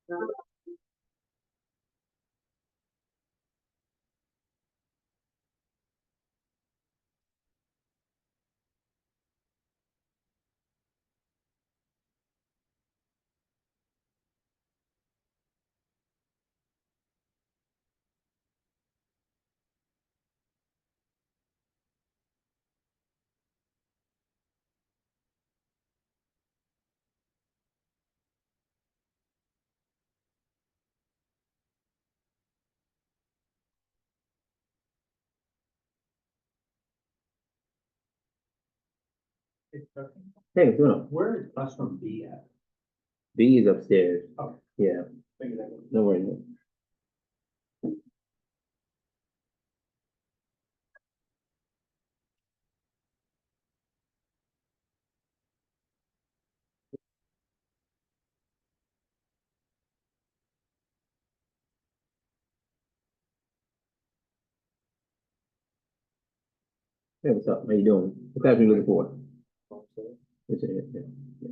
Hey, what's going on? Where is classroom B at? B is upstairs. Okay. Yeah, Figure that no worries. Hey, what's up? How you doing? What class are you looking for? out. It's yeah.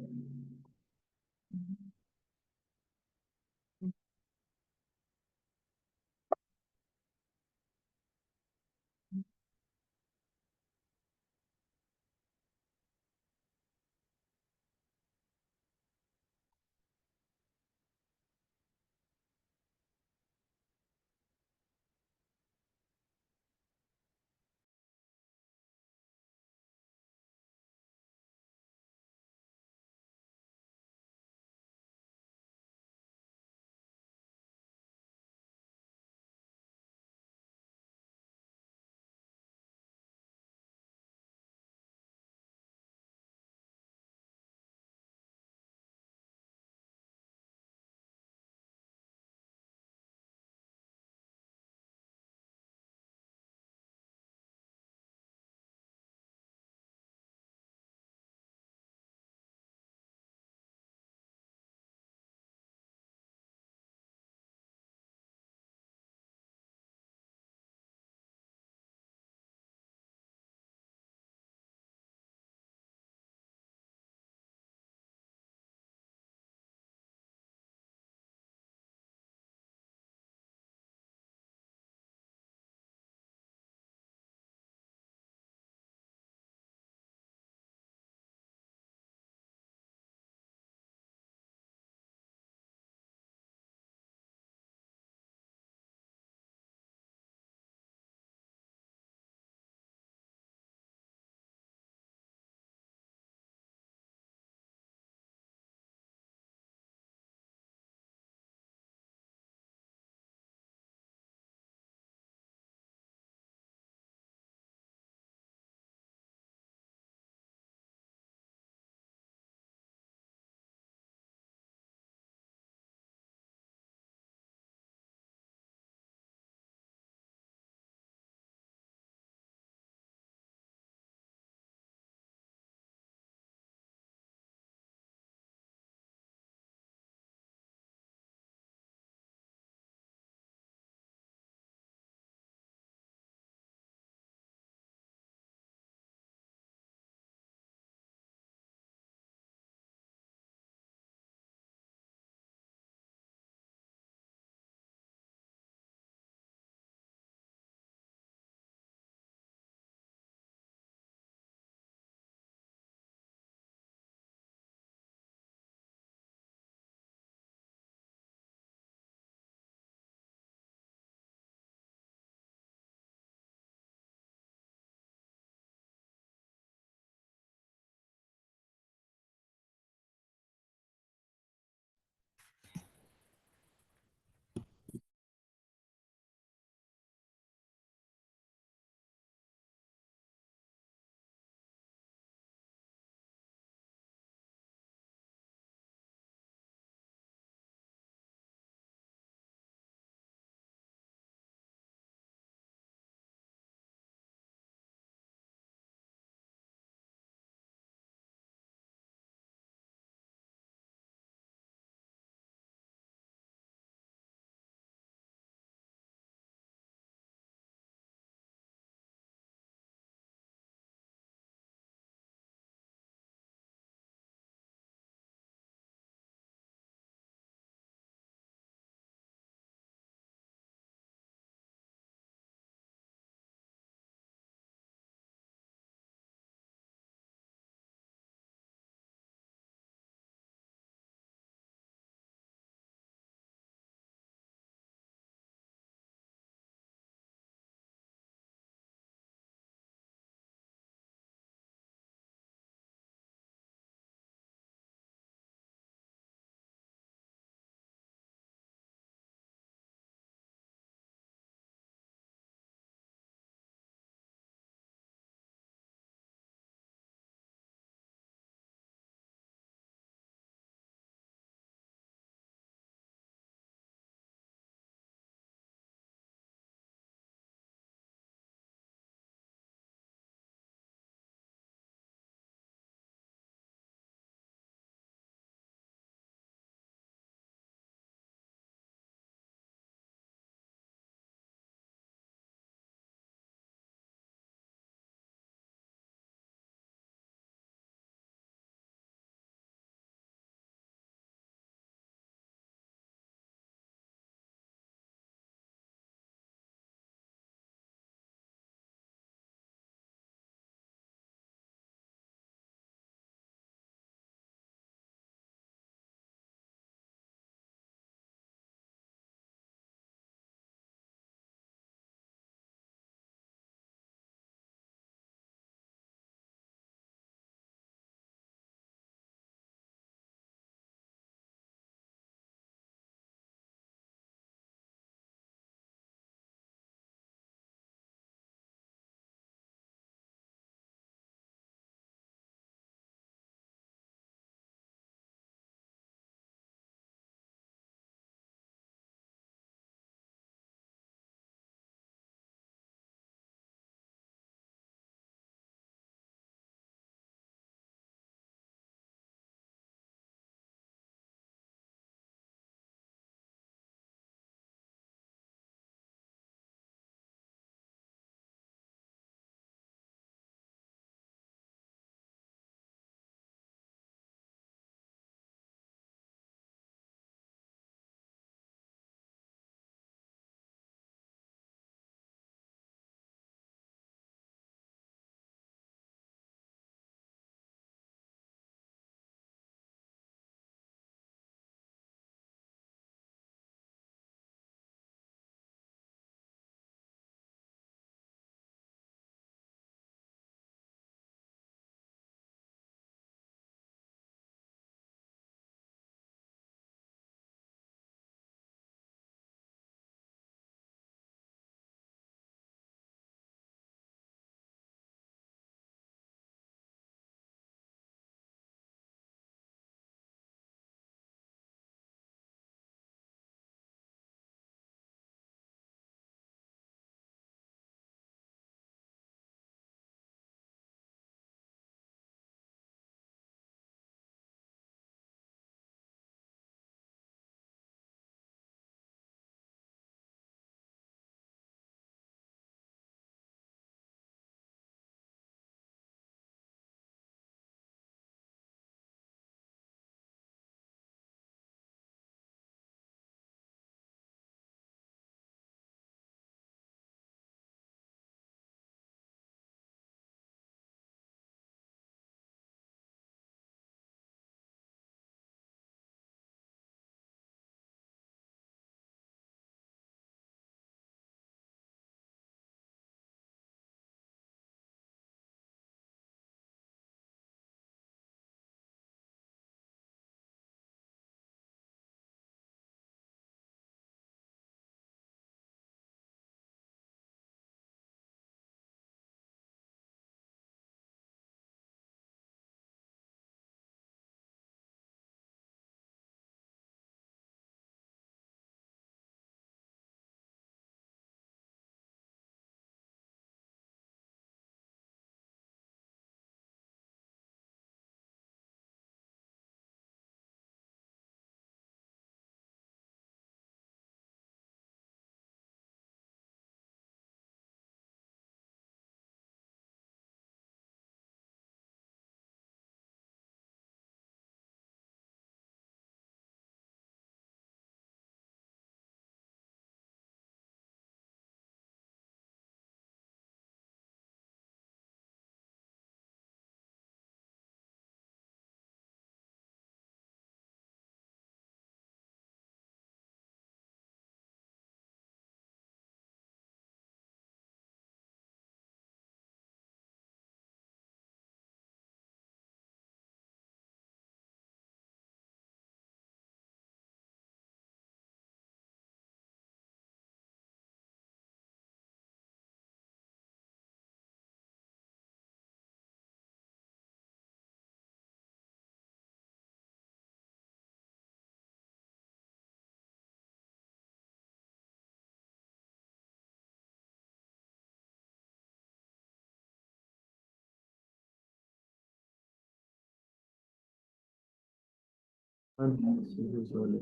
let's see who's on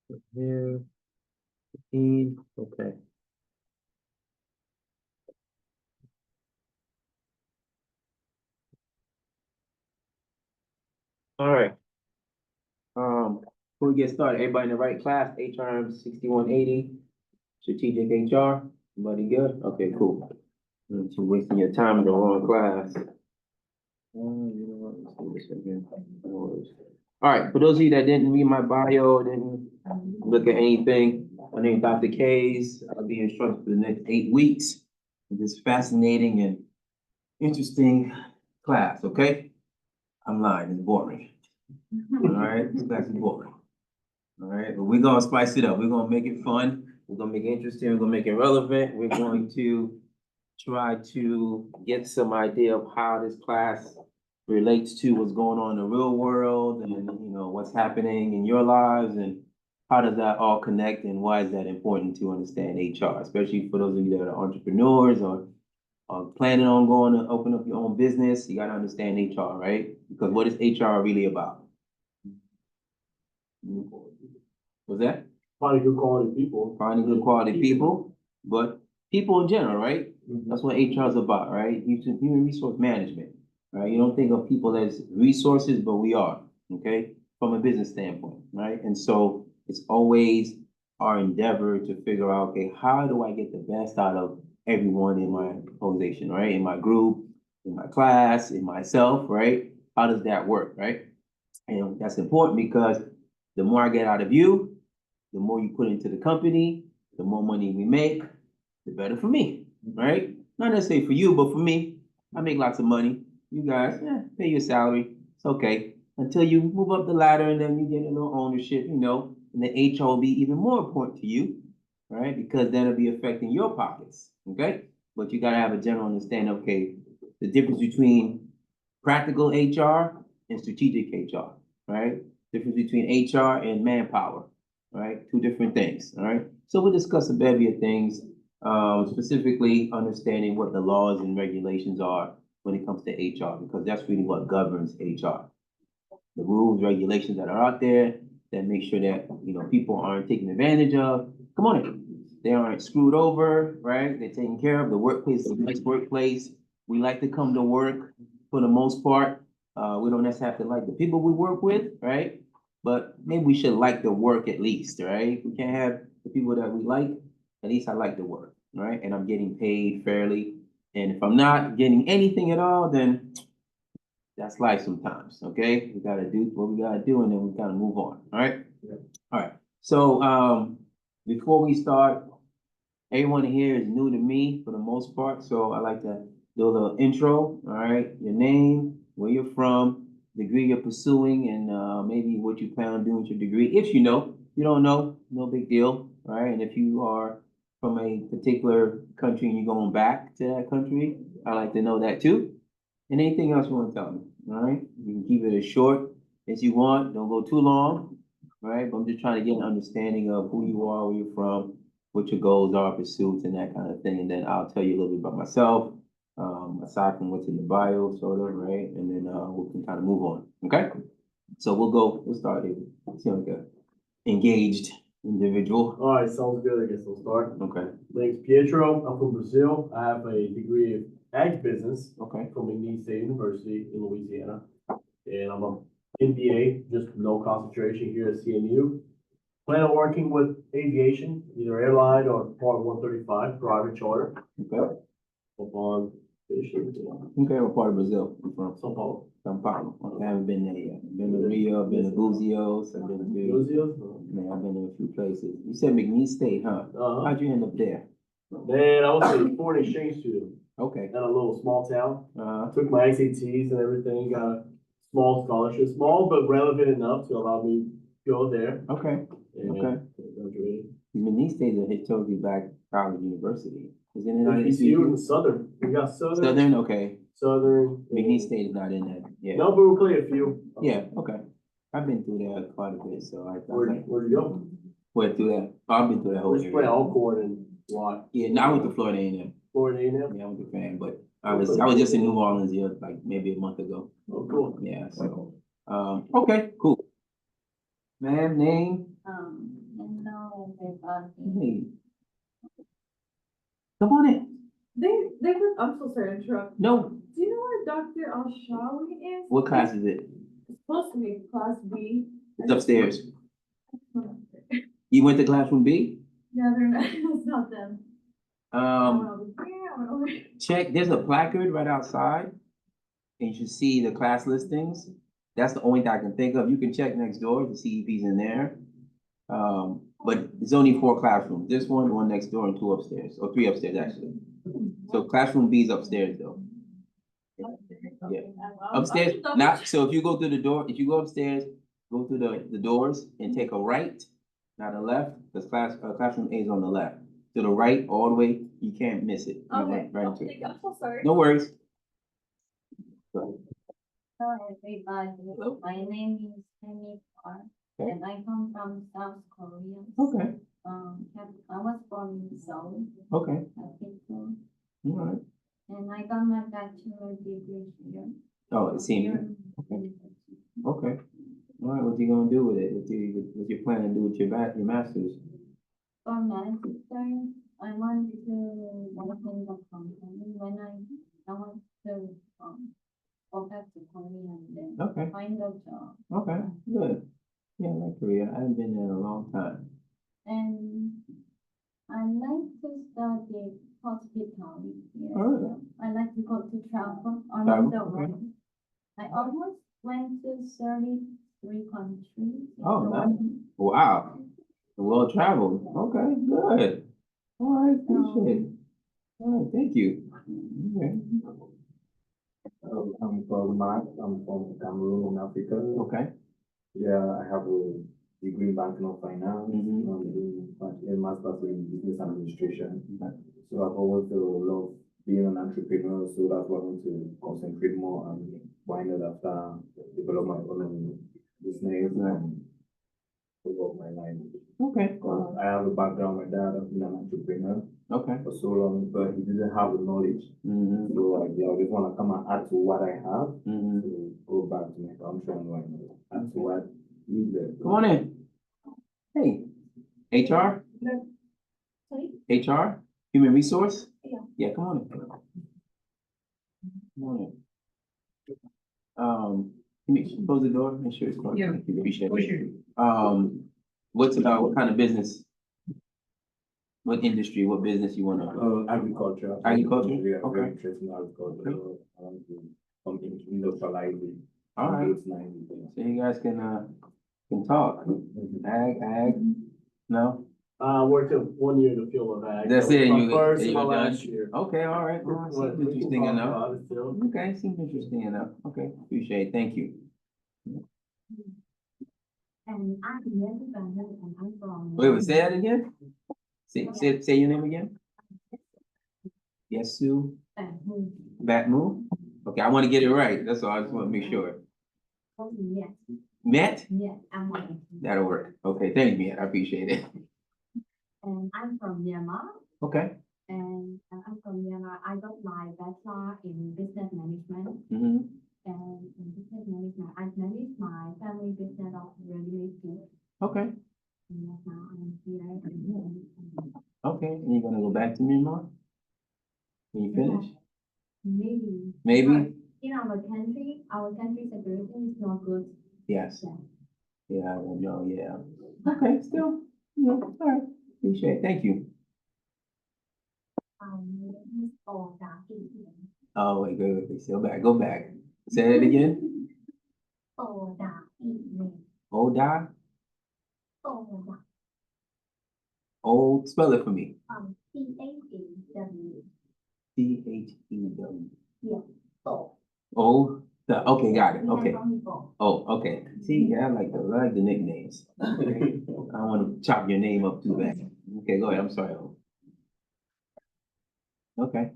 it. Here, 15, okay. All right. Before we get started, everybody in the right class, HRM 6180, strategic HR, everybody good? Okay, cool. You're wasting your time in the wrong class. You know what, let's do this again. No worries. All right, for those of you that didn't read my bio, didn't look at anything, my name is Dr. Kays. I'll be instructed for the next 8 weeks in this fascinating and interesting class, okay? I'm lying, it's boring. All right, this class is boring. All right, but we're gonna spice it up. We're gonna make it fun. We're gonna make it interesting. We're gonna make it relevant. We're going to try to get some idea of how this class relates to what's going on in the real world and, you know, what's happening in your lives and how does that all connect and why is that important to understand HR, especially for those of you that are entrepreneurs or planning on going to open up your own business. You gotta understand HR, right? Because what is HR really about? What's that? Finding good quality people. Finding good quality people, but people in general, right? Mhm. That's what HR is about, right? Human resource management, right? You don't think of people as resources, but we are, okay? From a business standpoint, right? And so it's always our endeavor to figure out, okay, how do I get the best out of everyone in my organization, right? In my group, in my class, in myself, right? How does that work, right? And that's important because the more I get out of you, the more you put into the company, the more money we make, the better for me, right? Not necessarily for you, but for me. I make lots of money. You guys, pay your salary. It's okay. Until you move up the ladder and then you get a little ownership, you know, and the HR will be even more important to you, right? Because then it'll be affecting your pockets, okay? But you gotta have a general understanding, okay, the difference between practical HR and strategic HR, right? Difference between HR and manpower, right? Two different things, all right? So we'll discuss a bevy of things, specifically understanding what the laws and regulations are when it comes to HR, because that's really what governs HR. The rules, regulations that are out there that make sure that, you know, people aren't taken advantage of. Come on in. They aren't screwed over, right? They're taken care of. The workplace is a nice workplace. We like to come to work for the most part. We don't necessarily have to like the people we work with, right? But maybe we should like the work at least, right? We can't have the people that we like. At least I like the work, right? And I'm getting paid fairly. And if I'm not getting anything at all, then that's life sometimes, okay? We gotta do what we gotta do and then we gotta move on, all right? Yeah. All right, so, before we start, everyone here is new to me for the most part, so I like to do a little intro, all right? Your name, where you're from, degree you're pursuing, and, maybe what you plan on doing with your degree, if you know. If you don't know, no big deal, all right? And if you are from a particular country and you're going back to that country, I like to know that too. And anything else you want to tell me, all right? You can keep it as short as you want, don't go too long, all right? But I'm just trying to get an understanding of who you are, where you're from, what your goals are, pursuits, and that kind of thing. And then I'll tell you a little bit about myself, aside from what's in the bio, sort of, right? And then we can kind of move on, okay? So we'll start here. Seem like a engaged individual. All right, sounds good. I guess we'll start. Okay, My name's Pietro. I'm from Brazil. I have a degree of ag business okay, from McNeese State University in Louisiana. And I'm an MBA, just no concentration here at CMU. Plan on working with aviation, either airline or Part 135, private charter, okay. upon finishing Okay, what part of Brazil you from? São Paulo. São Paulo. Okay, I haven't been there yet. Been to Rio, been to Buzios, I've been to Brazil? Man, I've been to a few places. You said McNeese State, huh? Uh-huh. How'd you end up there? Man, I was a foreign exchange student Okay. at a little small town. Uh, Took my SATs and everything, got a small scholarship, small but relevant enough to allow me to go there. okay. And Okay. graduated. McNeese State is a Hitogi Black College University. Isn't it not HBCU in the Southern, we got Southern. Southern? Okay. Southern. McNeese State is not in that. Yeah. No, but we played a few. Yeah. Okay. I've been through there quite a bit, so I Where'd you go? went through that. I've been through that whole Which play area. Alcorn and what? Yeah. No, I went to Florida A&M. Florida A&M? Yeah, I was a fan, but I was just in New Orleans here like maybe a month ago. Oh, cool. Yeah. So Okay, cool. Ma'am, name? Hello, everybody. Hey. Come on in. They could, I'm so sorry to interrupt. No, Do you know where Dr. Al-Shawi is? what class is it? It's supposed to be class B. It's upstairs. You went to classroom B? No, they're not, it's not them. I went over here, I went over here. Check, there's a placard right outside. And you should see the class listings. That's the only thing I can think of. You can check next door to see if he's in there. But it's only 4 classrooms. This one next door, and 2 upstairs, or 3 upstairs actually. So classroom B is upstairs though. Yeah, upstairs, not, so if you go through the door, if you go upstairs, go through the doors and take a right, not a left, because classroom A is on the left. To the right, all the way, you can't miss it. You Okay, right into it. I'm so sorry. No worries. Go ahead. Hello, everybody. Hello. My name is Tammy Park, Okay. and I come from South Korea. Okay, I was born in Seoul, okay, Capital, all right. and I got my bachelor degree here. Oh, it seems, Okay. okay. All right, what you gonna do with it? What you plan to do with your master's? For master, I want to work in the company when I want to go back to Korea and then Okay, find a job. okay, good. Yeah, I like Korea. I haven't been there in a long time. And I like to study hospitality. Yes. Alright. I like to go to travel Travel, around the okay. world. I almost went to 33 countries. in Oh, the nice. world. Wow. Well traveled. Okay, good. All right, appreciate it. All right, thank you. Okay. I'm from Mark. I'm from Cameroon in Africa. Okay. Yeah, I have a degree in banking and finance. Mhm. I'm doing a master's in business administration. Okay. So I've always loved being an entrepreneur. So that's why I want to concentrate more on why not after develop my own business Right. and develop my life. Okay. Because I have a background. My dad has been an entrepreneur Okay. for so long, but he didn't have the knowledge. Mm-hmm. So I just want to come and add to what I have. Mm-hmm. To go back to my country and like add to what is there. Come on in. Hey, HR? Sorry? HR? Human resource? Yeah. Yeah, come on in. Come on in. Can you close the door? Make sure it's closed. Yeah. Thank you, appreciate For it. sure. What kind of business? What industry, what business you wanna? Agriculture. Agriculture? Yeah, Okay. very interested in agriculture. Okay. So I want to something industrialize it. All right. It's nice. So you guys can talk. Ag, no? I worked 1 year in the field of ag. That's so it, my you- first and you're my done? last year. Okay, all right. Well, What- seems we can interesting talk enough. about it still. Okay, seems interesting enough. Okay, appreciate it. Thank you. And I'm Yeti Banu, and I'm from. Wait, say that again? Say your name again? Yes, Sue? Banu. Batmu? Okay, I want to get it right. That's all. I just want to make sure. Oh, yes, Met? yes, I'm one. That'll work. Okay, thank you, I appreciate it. And I'm from Myanmar, Okay. and I'm from Myanmar. I got my bachelor in business management. Mm-hmm. And in business management, I manage my family business of ready-made food. Okay. And right now I'm here. Okay, and you're gonna go back to Myanmar? When you finish? Maybe. Maybe? But in our country security is not good. Yes. Yeah. Yeah, I don't know, yeah. Okay, still, yeah, all right. Appreciate it. Thank you. Miss Oda. Oh, wait, still back, go back. Say that again? Oda. Oda? Oda. Oh, spell it for me. CHEW. Chew. Yeah. Oh. Oh, okay, got it, We have okay. only four. Oh, okay. See, yeah, I like the nicknames. Okay. I don't wanna chop your name up too bad. Okay, go ahead, I'm sorry. Okay,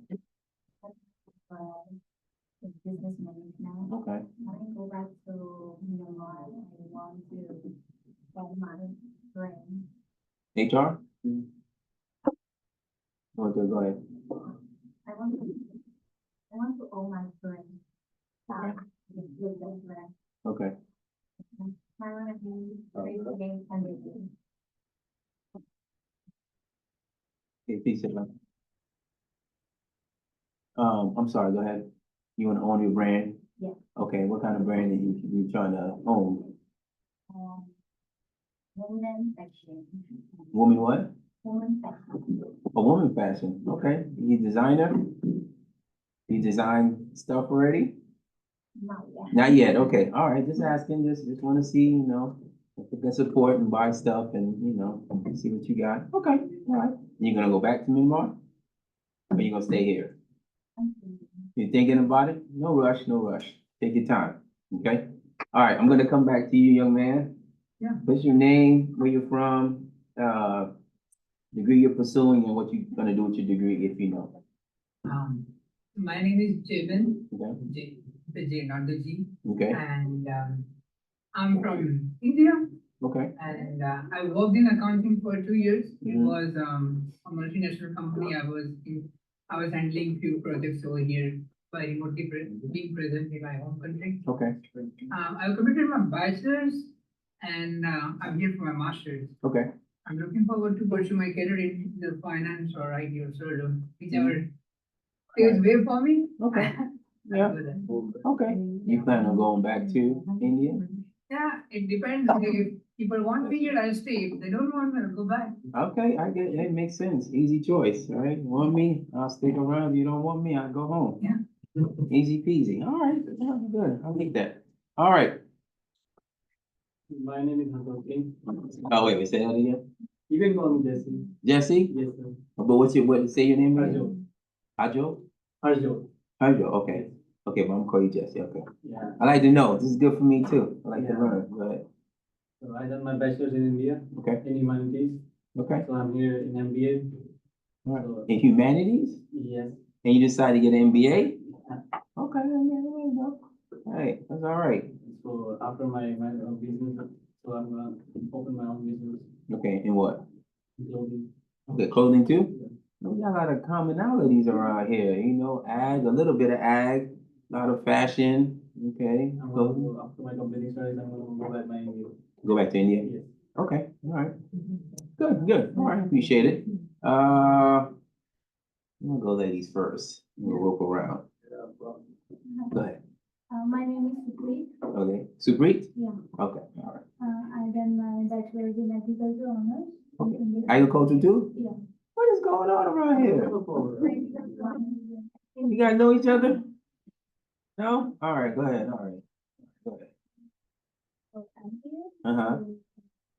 Business management. okay. When I go back to Myanmar, I want to get my brain. HR? Want to go ahead? I want to own my brain. Okay. With the brand. Okay, Okay, peace out. I'm sorry, go ahead. You wanna own your brand? Yeah. Okay, what kind of brand are you trying to own? Women section. Woman what? Woman section. A woman fashion, okay. You designer? You design stuff already? Not yet. Not yet, okay, all right, just asking, just wanna see, you know, if you can support and buy stuff and, you know, see what you got. Okay, all right. You gonna go back to Myanmar? Or you gonna stay here? You thinking about it? No rush, no rush. Take your time, okay? All right, I'm gonna come back to you, young man. Yeah. What's your name, where you're from, degree you're pursuing, and what you're gonna do with your degree, if you know. My name is Jayben, Okay, the J, not the G, okay, and I'm from India, okay, and I worked in accounting for 2 years. It Mhm. was a multinational company. I was handling few projects over here by remotely being present in my home country. okay, I completed my bachelor's, and I'm here for my master's. okay. I'm looking forward to pursue my career in the finance or IT or sort whichever paves way for me. Okay. I'll Yeah. do that. Okay. You plan on going back to India? Yeah, it depends. If people want me here, I'll stay. If they don't want me, I'll go back. Okay, I get it. It makes sense. Easy choice, all right? Want me? I'll stick around. If you don't want me, I'll go home. Yeah. Easy peasy. All right, yeah, good. I'll take that. All right. My name is Hassan Singh. Oh, wait, say that again. You can call me Jesse. Jesse? Yes, sir. But say your name again? Harjo. Ajo? Harjo. Ajo, okay. Okay, but I'm gonna call you Jesse, okay. Yeah. I like to know. This is good for me too. I like to Yeah. learn. Go ahead. So I done my bachelor's in India Okay, in humanities. okay. So I'm here in MBA. All right. So, In humanities? yes. And you decided to get an MBA? Okay, there you go. Hey, that's all right. So after my business, so I'm gonna open my own business. Okay, and what? Clothing. Okay, clothing too? We got a lot of commonalities around here, you know, ag, a little bit of ag, a lot of fashion, okay? I'm gonna Clothing. go after my completing studies, I'm gonna go back my MBA. Go back to India? Yes. Okay, all right. Good, good, all right, appreciate it. I'm gonna go ladies first, we'll rope around. Go ahead. My name is Sukrit. Okay, Supreet? Yeah. Okay, all right. I done my bachelor's in agriculture honors. in Okay. India. Agriculture too? Yeah. What is going on around here? You guys know each other? No? All right, go ahead, all right. Go ahead. So I'm here. Uh-huh. to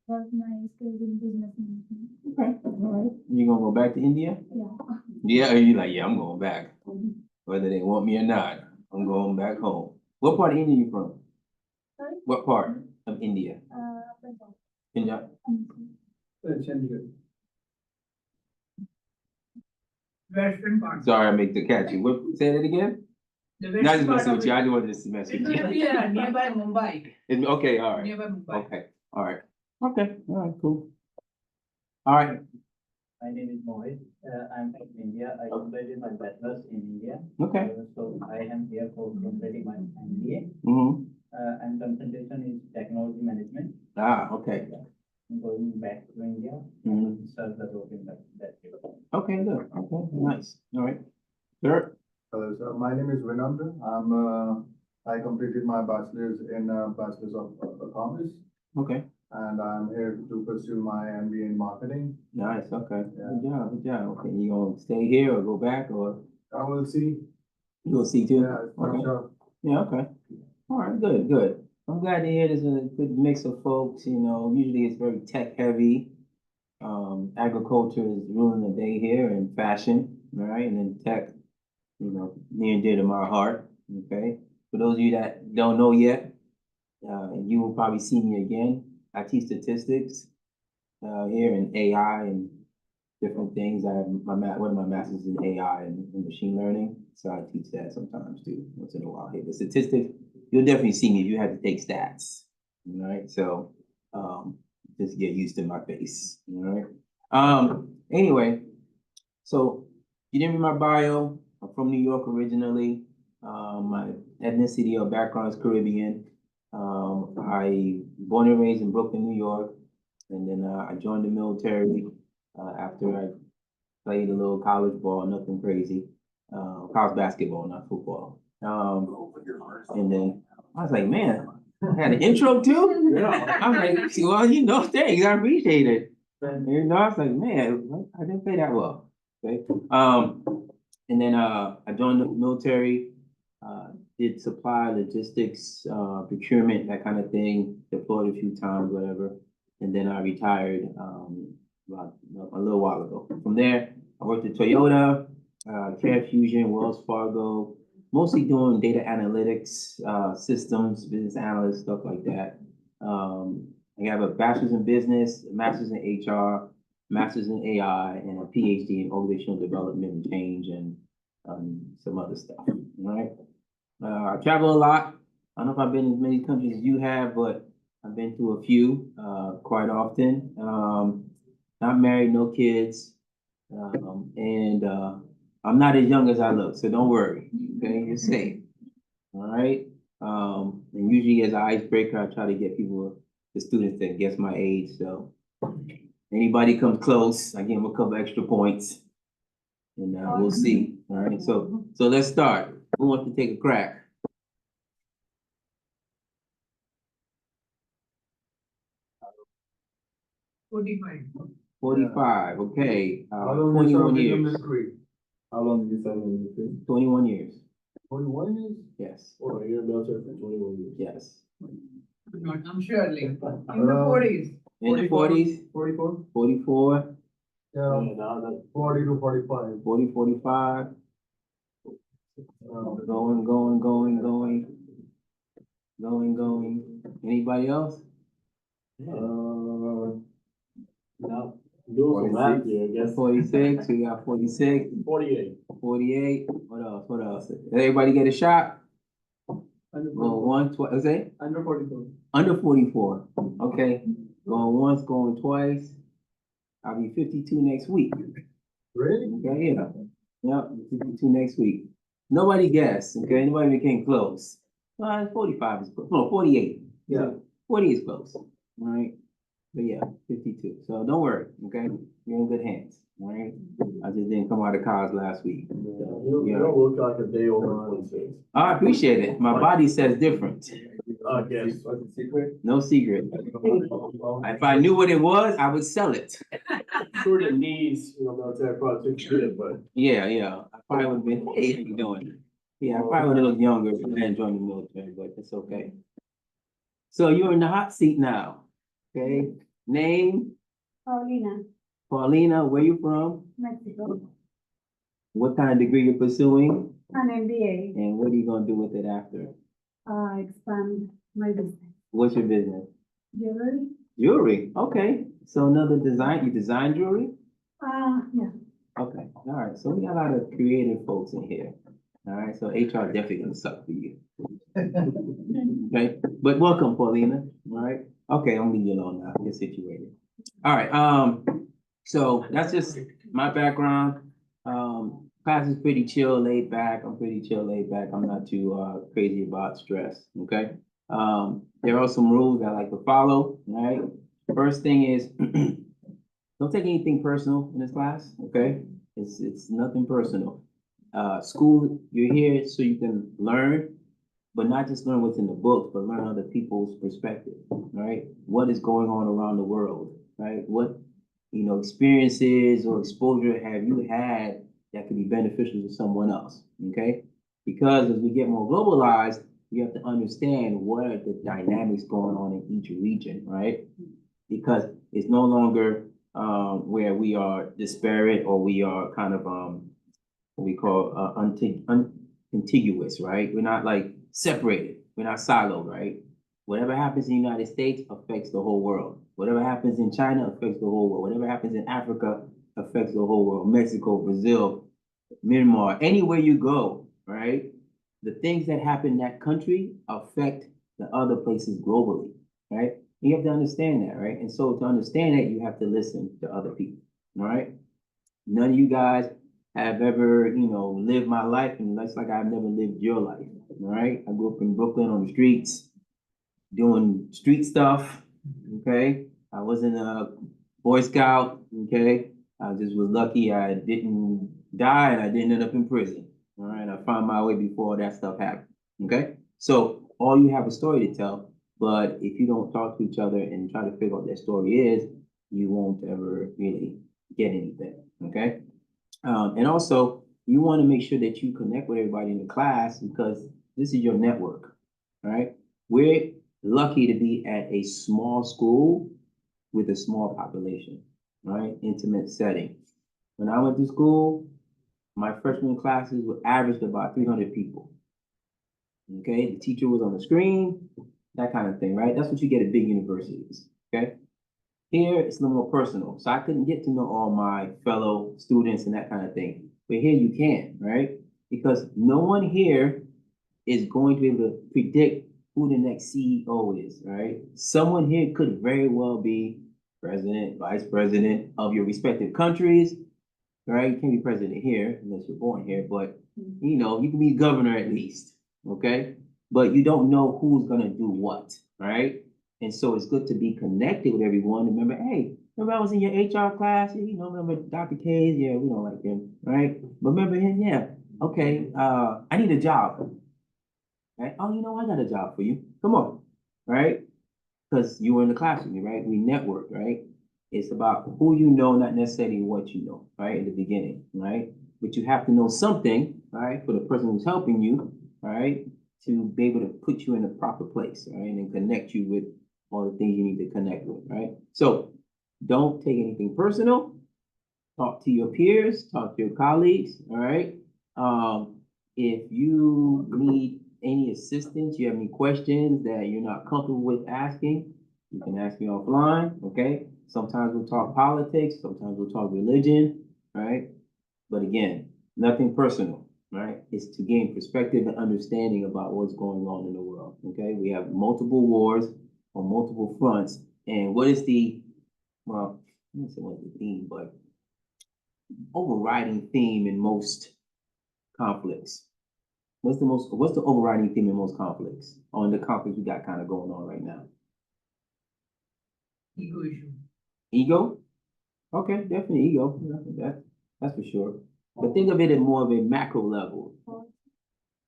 Work my skills in business management. Okay, all right. You gonna go back to India? Yeah. Yeah, or you like, yeah, I'm going back. Whether they want me or not, I'm going back home. What part of India you from? Sorry? What part of India? Punjab. Punjab? Western part. Sorry, I make the catch you. What, say that again? The Not western just part messing of with you, I it. just wanted to mess with It will be you. nearby Mumbai. Okay, all right, Nearby Mumbai. okay, all right. Okay, all right, cool. All right, My name is Mohit. I'm from India. I completed my bachelor's in India. okay. So I am here for completing my MBA. Mm-hmm. And concentration is technology management. Ah, okay. I'm going back to India Mhm. and serve the role in that field. Okay, good, okay, nice, all right. Sure, So my name is Vinamra. I completed my bachelor's in Bachelor's of Commerce, okay, and I'm here to pursue my MBA in marketing. nice, okay. Yeah. Good job. Okay, you gonna stay here or go back or I will see. you'll see too? Yeah, it's not Okay. sure. Yeah, okay. All right, good, good. I'm glad to hear there's a good mix of folks, you know, usually it's very tech heavy. Agriculture is ruling the day here and fashion, all right, and then tech, you know, near and dear to my heart, okay? For those of you that don't know yet, you will probably see me again. I teach statistics, here in AI and different things. I have one of my masters in AI and machine learning, so I teach that sometimes too, once in a while here. The statistics, you'll definitely see me if you have to take stats, all right? So, just get used to my face, all right? Anyway, so you didn't read my bio. I'm from New York originally. My ethnicity or background is Caribbean. I born and raised in Brooklyn, New York, and then I joined the military after I played a little college ball, nothing crazy, college basketball, not football. And then I was like, man, I had an intro too. Yeah. I was like, well, you know, thanks, I appreciate it. You know, I was like, man, I didn't play that well. Okay, and then I joined the military, did supply, logistics, procurement, that kind of thing, deployed a few times, whatever. And then I retired about a little while ago. From there, I worked at Toyota, CareFusion, Wells Fargo, mostly doing data analytics, systems, business analyst, stuff like that. I have a bachelor's in business, a master's in HR, master's in AI, and a PhD in organizational development and change and some other stuff. All right. I travel a lot. I don't know if I've been in as many countries as you have, but I've been to a few quite often. Not married, no kids, and I'm not as young as I look, so don't worry. Okay, you're safe. All right. And usually as an icebreaker, I try to get people, the students that guess my age. So anybody comes close, I give them a couple extra points, and we'll see. All right. So let's start. Who wants to take a crack? 45. 45. Okay. How long you 21 served in the years. military? How long did you serve in the military? 21 years. 21 years? Yes. Oh, you're in the military for 21 years. Yes. I'm sure, like, in the 40s. In the 40s, 44? 44, Yeah, Yeah, now that, 40 to 45. 40, 45. Going. Anybody else? now, doing some math here, I guess. 46, we got 46, 48. 48. What else? Did everybody get a shot? Well, one, is it? Under 44. Under 44. Okay. Going once, going twice. I'll be 52 next week. Really? Okay, yeah. Yep, 52 next week. Nobody guessed, okay? Nobody became close. 45 is close. No, 48. Yeah. 40 is close. All right. But yeah, 52. So don't worry, okay? You're in good hands. All right. I just didn't come out of college last week. You don't look like a day over 26. I appreciate it. My body says different. I guess. What's the secret? No secret. If I knew what it was, I would sell it. Sure the knees, military probably took shit, but. Yeah. I probably would have been, hey, how you doing? Yeah, I probably would have looked younger if I hadn't joined the military, but it's okay. So you're in the hot seat now, okay? Name, Paulina, Paulina, where you from? Mexico, What kind of degree you're pursuing? an MBA, And what are you gonna do with it after? expand my business. What's your business? Jewelry, Jewelry, okay. So another design, you design jewelry? yeah. Okay, all right, so we got a lot of creative folks in here. All right, so HR definitely gonna suck for you. Okay, but welcome, Paulina, all right? Okay, I'm leaving you alone now, get situated. All right, so that's just my background. Class is pretty chill, laid back. I'm pretty chill, laid back. I'm not too crazy about stress, okay? There are some rules I like to follow, all right? First thing is, don't take anything personal in this class, okay? It's nothing personal. School, you're here so you can learn, but not just learn what's in the books, but learn other people's perspective, right? What is going on around the world, right? What, experiences or exposure have you had that could be beneficial to someone else, okay? Because as we get more globalized, you have to understand what are the dynamics going on in each region, right? Because it's no longer where we are disparate or we are kind of what we call contiguous, right? We're not like separated. We're not siloed, right? Whatever happens in the United States affects the whole world. Whatever happens in China affects the whole world. Whatever happens in Africa affects the whole world. Mexico, Brazil, Myanmar, anywhere you go, right? The things that happen in that country affect the other places globally, right? You have to understand that, right? And so to understand that, you have to listen to other people, all right? None of you guys have ever, lived my life, and it's like I've never lived your life, all right? I grew up in Brooklyn on the streets, doing street stuff, okay? I wasn't a Boy Scout, okay? I just was lucky I didn't die and I didn't end up in prison. All right, I found my way before that stuff happened, okay? So all you have a story to tell, but if you don't talk to each other and try to figure out what that story is, you won't ever really get anything, okay? And also, you want to make sure that you connect with everybody in the class because this is your network, right? We're lucky to be at a small school with a small population, right? Intimate setting. When I went to school, my freshman classes were averaged about 300 people. Okay, the teacher was on the screen, that kind of thing, right? That's what you get at big universities, okay? Here, it's a little more personal, so I couldn't get to know all my fellow students and that kind of thing. But here you can, right? Because no one here is going to be able to predict who the next CEO is, right? Someone here could very well be president, vice president of your respective countries, right? You can't be president here unless you're born here, but you know, you can be governor at least, okay? But you don't know who's gonna do what, right? And so it's good to be connected with everyone. Remember, hey, remember I was in your HR class? You know, remember Dr. K's? Yeah, we don't like him, right? But remember him? Yeah. Okay, I need a job. Right? Oh, you know, I got a job for you. Come on, right? Because you were in the class with me, right? We network, right? It's about who you know, not necessarily what you know, right? In the beginning, right? But you have to know something, right? For the person who's helping you, right? To be able to put you in the proper place, right? And then connect you with all the things you need to connect with, right? So don't take anything personal. Talk to your peers, talk to your colleagues, all right? If you need any assistance, you have any questions that you're not comfortable with asking, you can ask me offline, okay? Sometimes we'll talk politics, sometimes we'll talk religion, right? But again, nothing personal, right? It's to gain perspective and understanding about what's going on in the world, okay? We have multiple wars on multiple fronts, and what is the, well, I don't say what's the theme, but overriding theme in most conflicts? What's the overriding theme in most conflicts? On the conflicts we got kind of going on right now? Ego issue. Ego? Okay, definitely ego. That's for sure. But think of it at more of a macro level.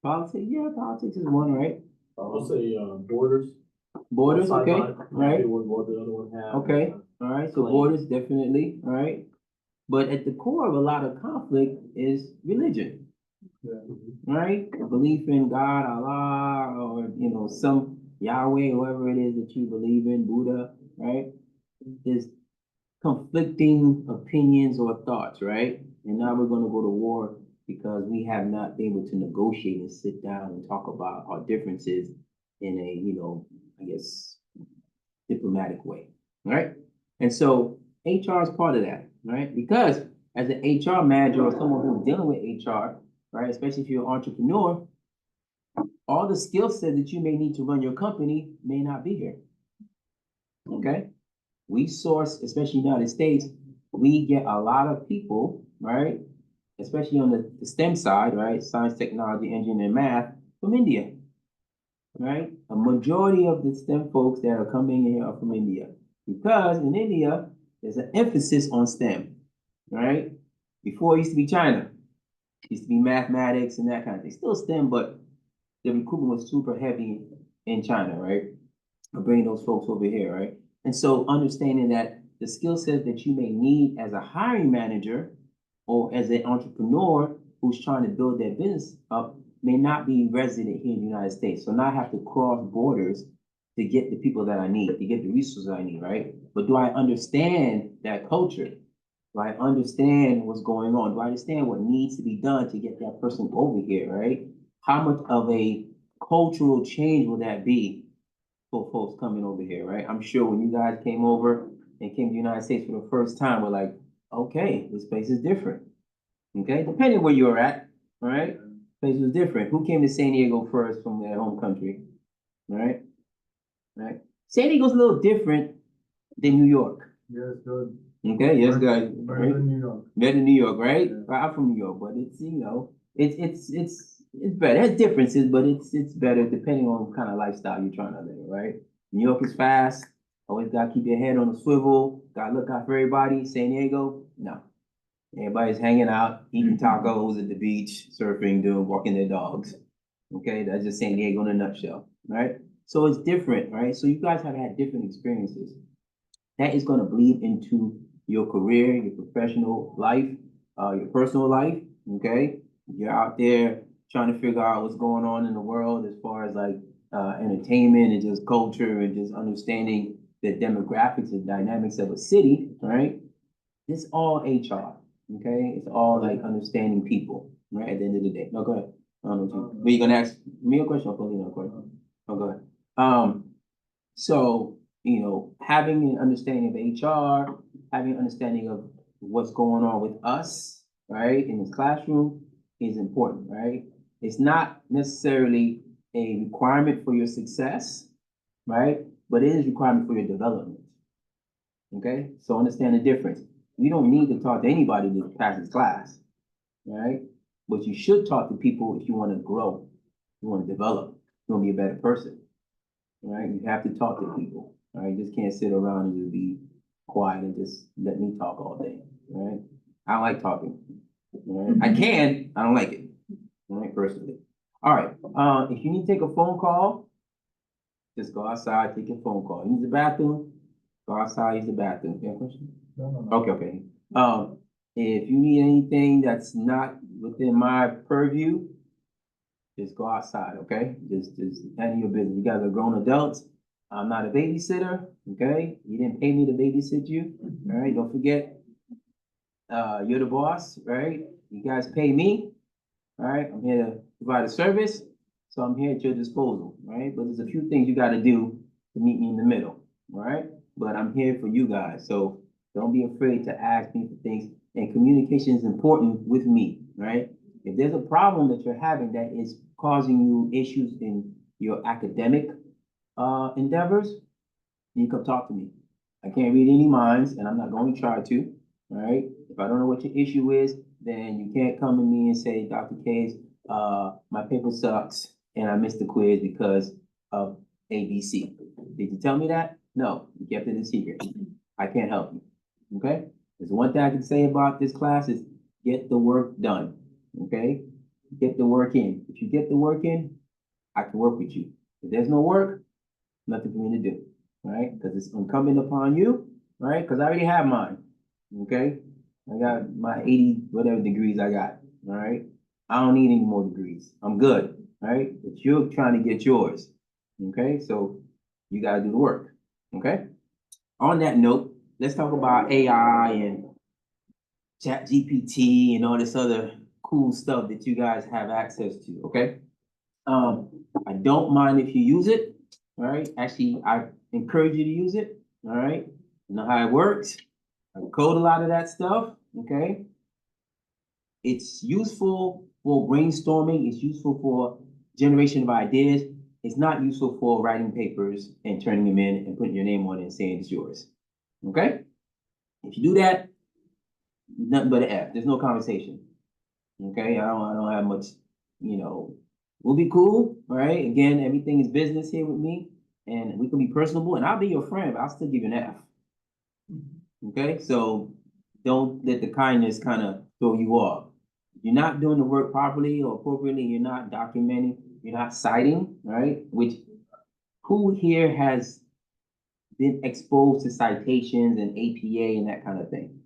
Politics, yeah, politics is one, right? I'll say, borders. Borders, okay, Sideline, right? One more, the other one half. Okay, all right, so Claim. borders definitely, all right? But at the core of a lot of conflict is religion, right? Belief in God, Allah, or, you know, some Yahweh, whoever it is that you believe in, Buddha, right? There's conflicting opinions or thoughts, right? And now we're gonna go to war because we have not been able to negotiate and sit down and talk about our differences in a, you know, I guess, diplomatic way, right? And so HR is part of that, right? Because as an HR manager or someone who's dealing with HR, right, especially if you're an entrepreneur, all the skill set that you may need to run your company may not be here. Okay? We source, especially United States, we get a lot of people, right? Especially on the STEM side, right? Science, technology, engineering, and math from India, right? A majority of the STEM folks that are coming in here are from India because in India, there's an emphasis on STEM, right? Before it used to be China, it used to be mathematics and that kind of thing. Still STEM, but the recruitment was super heavy in China, right? Bringing those folks over here, right? And so understanding that the skill set that you may need as a hiring manager or as an entrepreneur who's trying to build their business up may not be resident here in the United States. So now I have to cross borders to get the people that I need, to get the resources I need, right? But do I understand that culture? Do I understand what's going on? Do I understand what needs to be done to get that person over here, right? How much of a cultural change will that be for folks coming over here, right? I'm sure when you guys came over and came to the United States for the first time, we're like, okay, this place is different. Okay, depending where you're at, right? Place was different. Who came to San Diego first from their home country? Right? Right. San Diego's a little different than New York. Yes, good. Okay, yes, guys. Better Right? than New York. Better than New York, right? Yeah. Right, I'm from New York, but it's, you know, it's better. There's differences, but it's better depending on what kind of lifestyle you're trying to live, right? New York is fast, always gotta keep your head on the swivel, gotta look out for everybody. San Diego, no. Everybody's hanging out, eating tacos at the beach, surfing, walking their dogs. Okay, that's just San Diego in a nutshell, right? So it's different, right? So you guys have had different experiences. That is gonna bleed into your career, your professional life, your personal life, okay? You're out there trying to figure out what's going on in the world as far as like entertainment and just culture and just understanding the demographics and dynamics of a city, right? It's all HR, okay? It's all like understanding people, right? At the end of the day. No, go ahead. I don't know what you, were you gonna ask me a question or Paulina a question? Oh, go ahead. So, you know, having an understanding of HR, having an understanding of what's going on with us, right, in this classroom is important, right? It's not necessarily a requirement for your success, right? But it is a requirement for your development. Okay, so understand the difference. You don't need to talk to anybody to pass this class, right? But you should talk to people if you want to grow, you want to develop, you want to be a better person, right? You have to talk to people, right? You just can't sit around and just be quiet and just let me talk all day, right? I don't like talking, right? I can, I don't like it, right, personally. All right, if you need to take a phone call, just go outside, take a phone call. You need the bathroom, go outside, use the bathroom. You have a question? No. Okay, okay. If you need anything that's not within my purview, just go outside, okay? Just handle your business. You guys are grown adults. I'm not a babysitter, okay? You didn't pay me to babysit you, all right? Don't forget, you're the boss, right? You guys pay me, all right? I'm here to provide a service, so I'm here at your disposal, right? But there's a few things you gotta do to meet me in the middle, all right? But I'm here for you guys, so don't be afraid to ask me for things. And communication is important with me, right? If there's a problem that you're having that is causing you issues in your academic endeavors, you come talk to me. I can't read any minds, and I'm not going to try to, all right? If I don't know what your issue is, then you can't come to me and say, Dr. Case, my paper sucks, and I missed the quiz because of ABC. Did you tell me that? No, you kept it a secret. I can't help you, okay? There's one thing I can say about this class is get the work done, okay? Get the work in. If you get the work in, I can work with you. If there's no work, nothing for me to do, right? Because it's incumbent upon you, right? Because I already have mine, okay? I got my 80 whatever degrees I got, all right? I don't need any more degrees. I'm good, right? But you're trying to get yours, okay? So you gotta do the work, okay? On that note, let's talk about AI and ChatGPT and all this other cool stuff that you guys have access to, okay? I don't mind if you use it, all right? Actually, I encourage you to use it, all right? You know how it works. I code a lot of that stuff, okay? It's useful for brainstorming. It's useful for generation of ideas. It's not useful for writing papers and turning them in and putting your name on it and saying it's yours, okay? If you do that, nothing but an F. There's no conversation, okay? I don't have much, you know, we'll be cool, all right? Again, everything is business here with me, and we can be personable, and I'll be your friend, but I'll still give you an F. Okay, so don't let the kindness kind of throw you off. If you're not doing the work properly or appropriately, you're not documenting, you're not citing, right? Which, who here has been exposed to citations and APA and that kind of thing?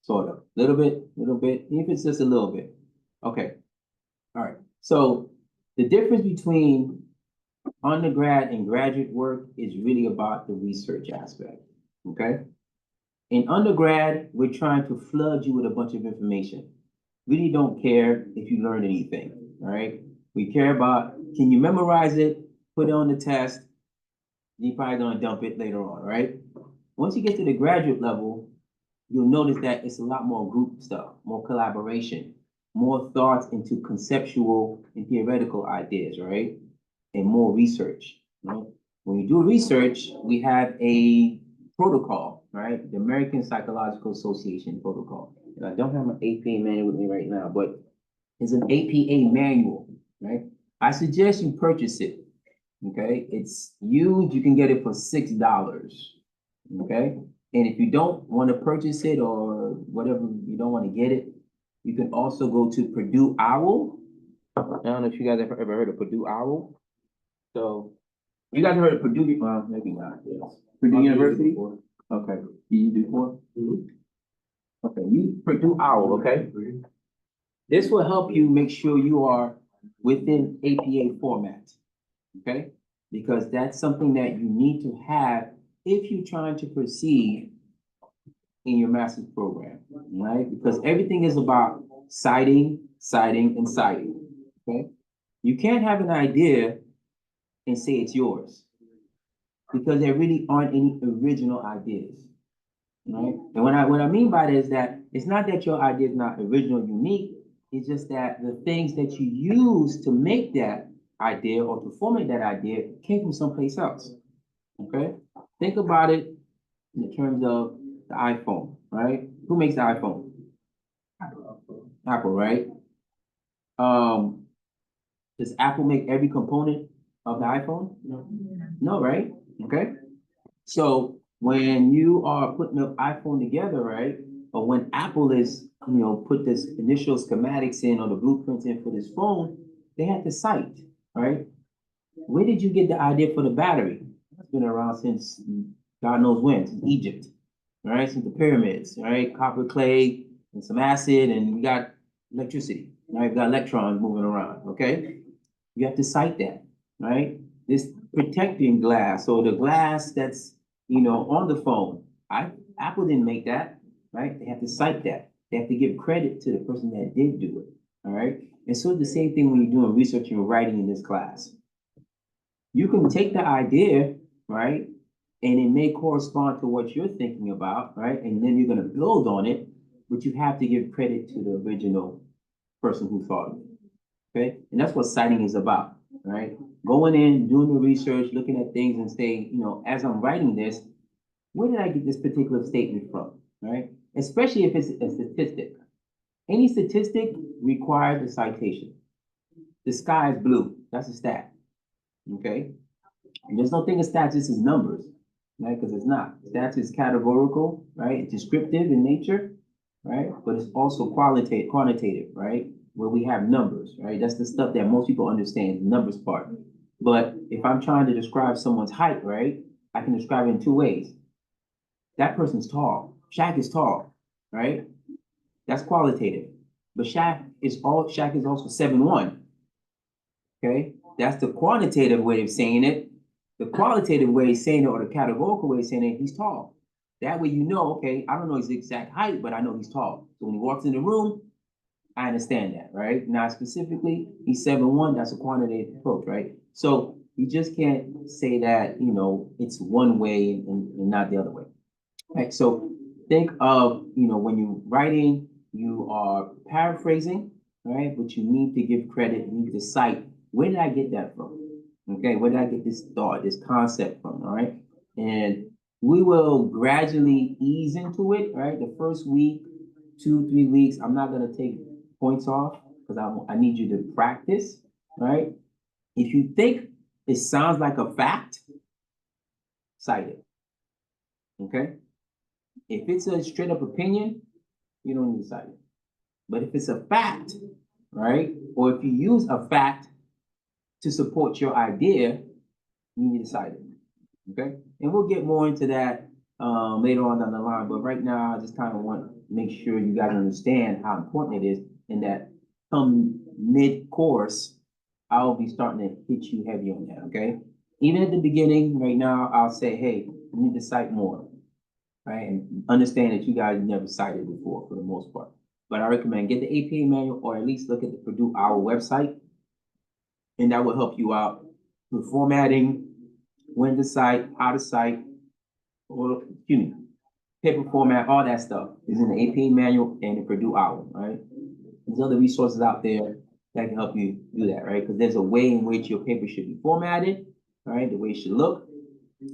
Sort of, little bit, even if it's just a little bit. Okay, all right. So the difference between undergrad and graduate work is really about the research aspect, okay? In undergrad, we're trying to flood you with a bunch of information. Really don't care if you learn anything, all right? We care about, can you memorize it, put it on the test, you're probably gonna dump it later on, right? Once you get to the graduate level, you'll notice that it's a lot more group stuff, more collaboration, more thoughts into conceptual and theoretical ideas, right? And more research, right? When you do research, we have a protocol, right? The American Psychological Association protocol. And I don't have my APA manual with me right now, but it's an APA manual, right? I suggest you purchase it. Okay, it's used, you can get it for $6. Okay, and if you don't want to purchase it or whatever, you don't want to get it, you can also go to Purdue Owl. I don't know if you guys ever heard of Purdue Owl. So, you guys heard of Purdue, well, maybe not, yes. Purdue I've used it University? before. Okay, you used it before? Mhm. Okay, you Purdue Owl, okay? This will help you make sure you are within APA format, okay? Because that's something that you need to have if you're trying to proceed in your master's program, right? Because everything is about citing, citing, and citing, okay? You can't have an idea and say it's yours because there really aren't any original ideas, right? And what I mean by that is that it's not that your idea is not original, unique. It's just that the things that you use to make that idea or to formulate that idea came from someplace else. Okay? Think about it in terms of the iPhone, right? Who makes the iPhone? Apple, right? Um, does Apple make every component of the iPhone? No, right? Okay. So when you are putting the iPhone together, right? Or when Apple is, put this initial schematics in or the blueprints in for this phone, they had to cite, right? Where did you get the idea for the battery? It's been around since God knows when, since Egypt, right? Since the pyramids, right? Copper, clay, and some acid, and we got electricity, right? We got electrons moving around, okay? You have to cite that, right? This protecting glass, or the glass that's, on the phone. Apple didn't make that, right? They have to cite that. They have to give credit to the person that did do it, all right? And so the same thing when you're doing research and writing in this class. You can take the idea, right? And it may correspond to what you're thinking about, right? And then you're gonna build on it, but you have to give credit to the original person who thought of it. Okay, and that's what citing is about, right? Going in, doing the research, looking at things and saying, as I'm writing this, where did I get this particular statement from, right? Especially if it's a statistic. Any statistic requires a citation. The sky is blue, that's a stat, okay? And there's no thing of stats, this is numbers, right? Because it's not. Stats is categorical, right? It's descriptive in nature, right? But it's also quantitative, right? Where we have numbers, right? That's the stuff that most people understand, the numbers part. But if I'm trying to describe someone's height, right? I can describe it in two ways. That person's tall. Shaq is tall, right? That's qualitative. But Shaq is also 7'1". Okay? That's the quantitative way of saying it. The qualitative way of saying it, or the categorical way of saying it, he's tall. That way okay, I don't know his exact height, but I know he's tall. So when he walks in the room, I understand that, right? Now specifically, he's 7'1", that's a quantitative approach, right? So you just can't say that, it's one way and not the other way. Right? So think of, when you're writing, you are paraphrasing, right? But you need to give credit, you need to cite, where did I get that from? Okay, where did I get this thought, this concept from, all right? And we will gradually ease into it, right? The first week, 2-3 weeks, I'm not gonna take points off because I need you to practice, right? If you think it sounds like a fact, cite it, okay? If it's a straight up opinion, you don't need to cite it. But if it's a fact, right? Or if you use a fact to support your idea, you need to cite it, okay? And we'll get more into that later on down the line. But right now, I just kind of want to make sure you guys understand how important it is, and that come mid-course, I'll be starting to hit you heavy on that, okay? Even at the beginning, right now, I'll say, hey, you need to cite more, right? And understand that you guys never cited before for the most part. But I recommend get the APA manual, or at least look at the Purdue Owl website, and that will help you out with formatting, when to cite, how to cite, or paper format, all that stuff is in the APA manual and the Purdue Owl, right? There's other resources out there that can help you do that, right? Because there's a way in which your paper should be formatted, right? The way it should look,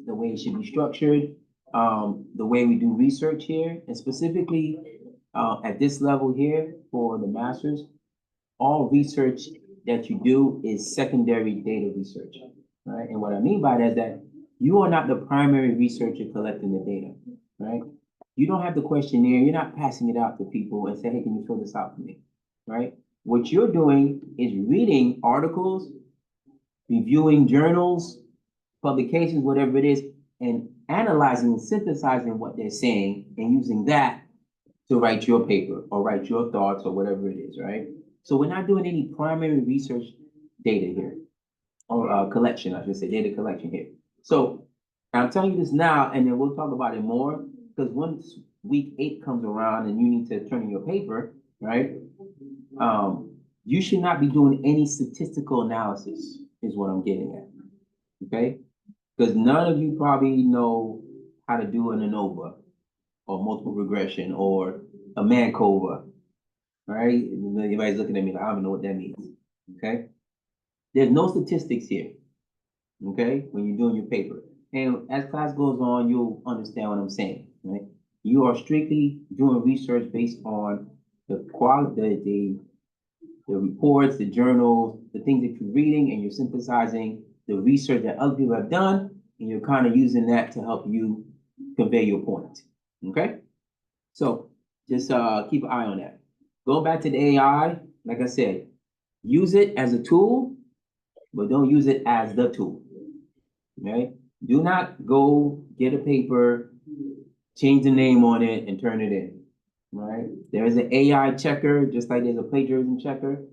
the way it should be structured, the way we do research here, and specifically at this level here for the masters, all research that you do is secondary data research. right? And what I mean by that is that you are not the primary researcher collecting the data, right? You don't have the questionnaire, you're not passing it out to people and say, hey, can you fill this out for me, right? What you're doing is reading articles, reviewing journals, publications, whatever it is, and analyzing and synthesizing what they're saying and using that to write your paper or write your thoughts or whatever it is, right? So we're not doing any primary research data here, or collection, I should say, data collection here. So I'm telling you this now, and then we'll talk about it more, because once week 8 comes around and you need to turn in your paper, right? You should not be doing any statistical analysis, is what I'm getting at, okay? Because none of you probably know how to do an ANOVA or multiple regression or a Mancova, right? Everybody's looking at me like, I don't know what that means, okay? There's no statistics here, okay, when you're doing your paper. And as class goes on, you'll understand what I'm saying, right? You are strictly doing research based on the quality, the reports, the journals, the things that you're reading, and you're synthesizing the research that other people have done, and you're kind of using that to help you convey your point, okay? So just keep an eye on that. Going back to the AI, like I said, use it as a tool, but don't use it as the tool, okay? Do not go get a paper, change the name on it, and turn it in, right? There is an AI checker, just like there's a plagiarism checker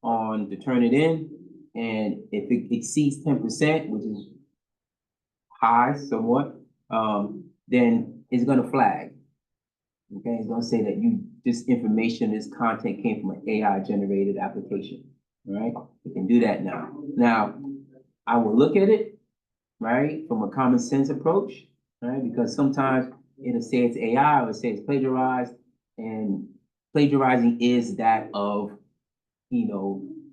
on to turn it in. And if it exceeds 10%, which is high somewhat, then it's gonna flag. Okay, it's gonna say that this information, this content came from an AI generated application, right? You can do that now. Now, I will look at it, right, from a common sense approach, right? Because sometimes it'll say it's AI or it'll say it's plagiarized, and plagiarizing is that of,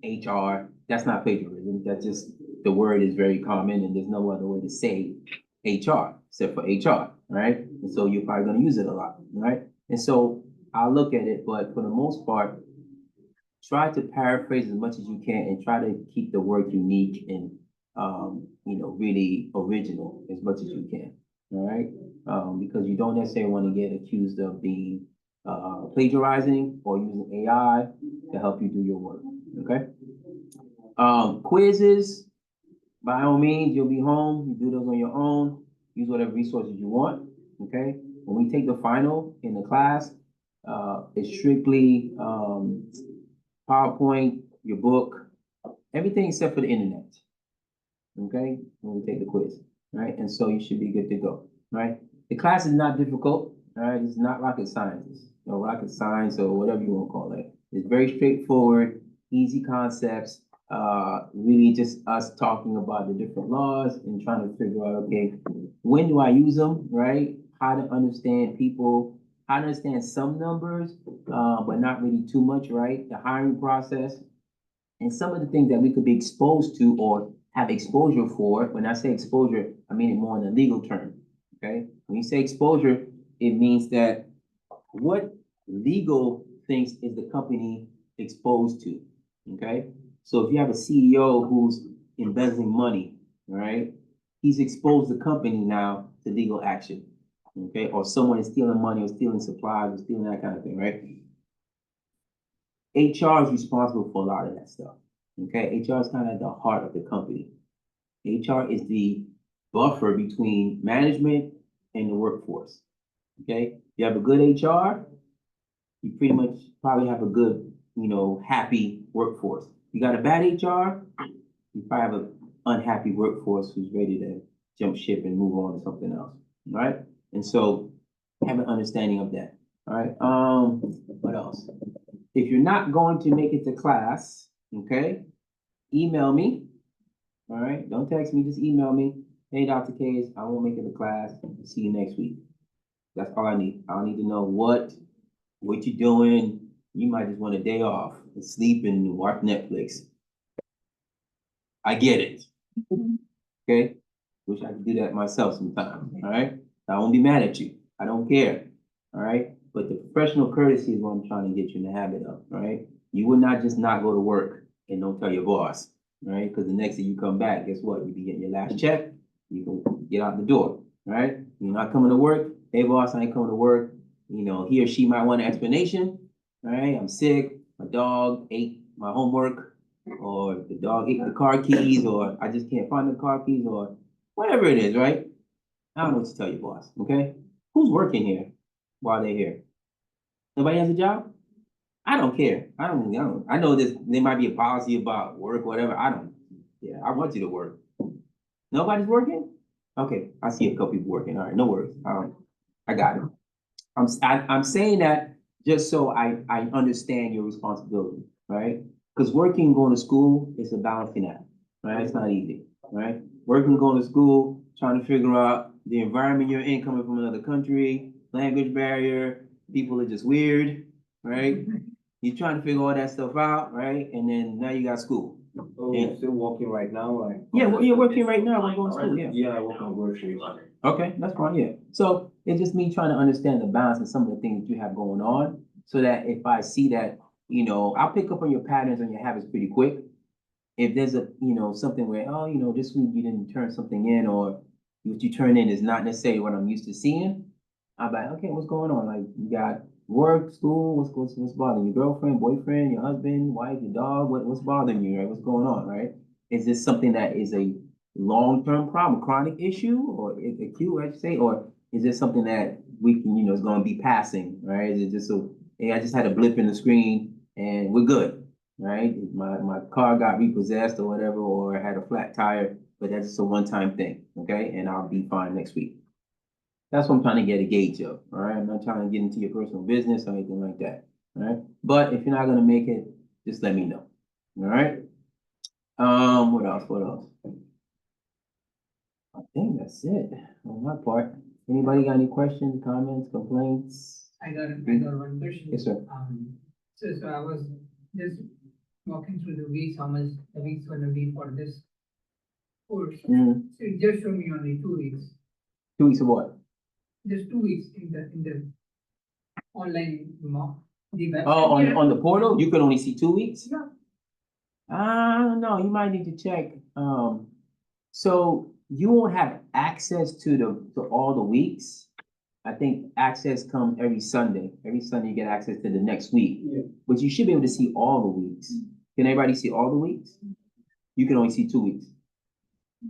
HR. That's not plagiarism. That's just, the word is very common and there's no other way to say HR except for HR, right? And so you're probably gonna use it a lot, right? And so I'll look at it, but for the most part, try to paraphrase as much as you can and try to keep the work unique and, really original as much as you can, all right? Because you don't necessarily want to get accused of being plagiarizing or using AI to help you do your work, okay? Quizzes, by all means, you'll be home, you do those on your own, use whatever resources you want, okay? When we take the final in the class, it's strictly PowerPoint, your book, everything except for the internet, okay? When we take the quiz, right? And so you should be good to go, right? The class is not difficult, all right? It's not rocket science, rocket science or whatever you want to call it. It's very straightforward, easy concepts, really just us talking about the different laws and trying to figure out, okay, when do I use them, right? How to understand people, how to understand some numbers, but not really too much, right? The hiring process, and some of the things that we could be exposed to or have exposure for. When I say exposure, I mean it more in a legal term, okay? When you say exposure, it means that what legal things is the company exposed to, okay? So if you have a CEO who's embezzling money, right? He's exposed the company now to legal action, okay? Or someone is stealing money or stealing supplies or stealing that kind of thing, right? HR is responsible for a lot of that stuff, okay? HR is kind of the heart of the company. HR is the buffer between management and the workforce, okay? You have a good HR, you pretty much probably have a good, happy workforce. You got a bad HR, you probably have an unhappy workforce who's ready to jump ship and move on to something else, right? And so have an understanding of that, all right? What else? If you're not going to make it to class, okay, email me, all right? Don't text me, just email me. Hey, Dr. Case, I won't make it to class. See you next week. That's all I need. I don't need to know what you're doing. You might just want a day off and sleep and watch Netflix. I get it. Okay? Wish I could do that myself sometimes. All right? I won't be mad at you. I don't care. All right? But the professional courtesy is what I'm trying to get you in the habit of. All right? You would not just not go to work and don't tell your boss. right? Because the next day you come back, guess what? You be getting your last check, you can get out the door, right? You're not coming to work, hey boss, I ain't coming to work. You know, he or she might want an explanation, right? I'm sick, my dog ate my homework, or the dog ate the car keys, or I just can't find the car keys, or whatever it is, right? I don't know what to tell you, boss, okay? Who's working here while they're here? Nobody has a job? I don't care. I know this, there might be a policy about work, whatever. Yeah, I want you to work. Nobody's working? Okay, I see a couple people working. All right, no worries. I got it. I'm saying that just so I understand your responsibility, right? Because working, going to school is a balancing act, right? It's not easy, right? Working, going to school, trying to figure out the environment you're in, coming from another country, language barrier, people are just weird, right? You're trying to figure all that stuff out, right? And then now you got school. Oh, you're still working right now, like? Yeah, well, you're working right now, we're going to school, yeah. Yeah, I work on groceries. Okay, that's fine, yeah. So it's just me trying to understand the balance and some of the things that you have going on, so that if I see that, you know, I'll pick up on your patterns and your habits pretty quick. If there's a, you know, something where, oh, you know, this week you didn't turn something in, or what you turn in is not necessarily what I'm used to seeing, I'm like, okay, what's going on? Like, you got work, school, what's bothering you? Girlfriend, boyfriend, your husband, wife, your dog, what's bothering you, right? What's going on, right? Is this something that is a long-term problem, chronic issue, or acute, I should say, or is this something that we can, you know, is gonna be passing, right? Is it just so, hey, I just had a blip in the screen and we're good, right? My car got repossessed or whatever, or I had a flat tire, but that's just a one-time thing, okay? And I'll be fine next week. That's what I'm trying to get a gauge of, all right? I'm not trying to get into your personal business or anything like that, all right? But if you're not gonna make it, just let me know, all right? What else, what else? I think that's it on my part. Anybody got any questions, comments, complaints? I got one question. Yes, sir. So I was just walking through the weeks, how much the weeks gonna be for this course. Mm, So it just showed me only 2 weeks, 2 weeks of what? just 2 weeks in the online mock, the website. Oh, here. on the portal, you can only see 2 weeks? Yeah. I don't know, you might need to check. So you won't have access to all the weeks. I think access comes every Sunday. Every Sunday you get access to the next week. Yeah. But you should be able to see all the weeks. Can everybody see all the weeks? You can only see 2 weeks.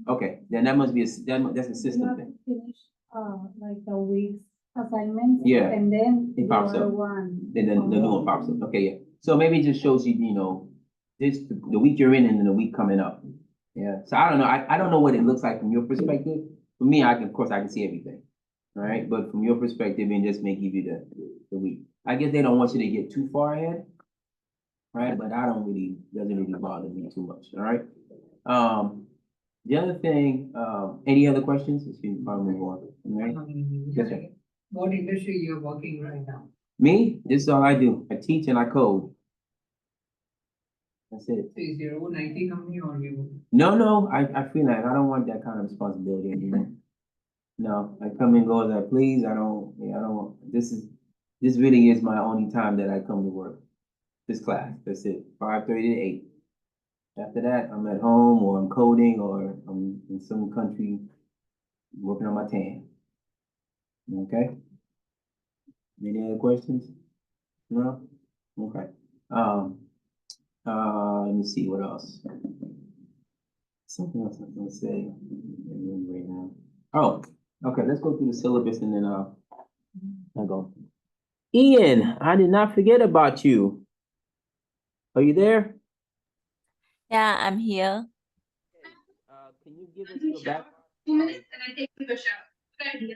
Okay, then that must be that's a system thing. Finish, like the week's assignments. Yeah. And then It the pops other up. one. Then the new one pops up. Okay, yeah. So maybe it just shows you, you know, this, the week you're in and then the week coming up. Yeah, so I don't know. I don't know what it looks like from your perspective. For me, of course, I can see everything. All right, but from your perspective, it just may give you the week. I guess they don't want you to get too far ahead. Right, but doesn't really bother me too much. All right. The other thing, any other questions? Let's see, probably move on. All right. Yes, sir. What industry you're working right now? Me, this is all I do. I teach and I code. That's it. So is your own IT company or you? No, I feel like I don't want that kind of responsibility anymore. No, I come and go as I please. I don't want, this really is my only time that I come to work. This class, that's it, 5:30 to 8. After that, I'm at home or I'm coding or I'm in some country working on my tan. Okay? Any other questions? No? Okay. Let me see, what else? Something else I was gonna say. Right now. Oh, okay, let's go through the syllabus and then I'll go. Ian, I did not forget about you. Are you there? Yeah, I'm here. Can you give us your background? 2 minutes and I take a shower. Good idea.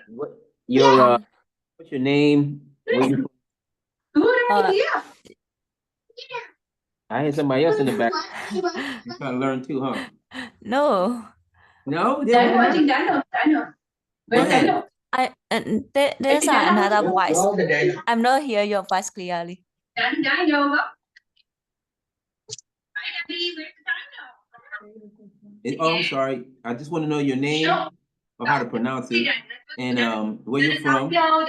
What's your name? Where you Good Uh, idea. I hear somebody else in the back. You're trying to learn too, huh? No, No? I'm watching Dino. Go Where's ahead. Dino? there's another voice. All the Dino. I'm not hear your voice clearly. Dino. Hi, Daddy. Where's Dino? Oh, I'm sorry. I just want to know your name or how to pronounce it and where you're from. Dino.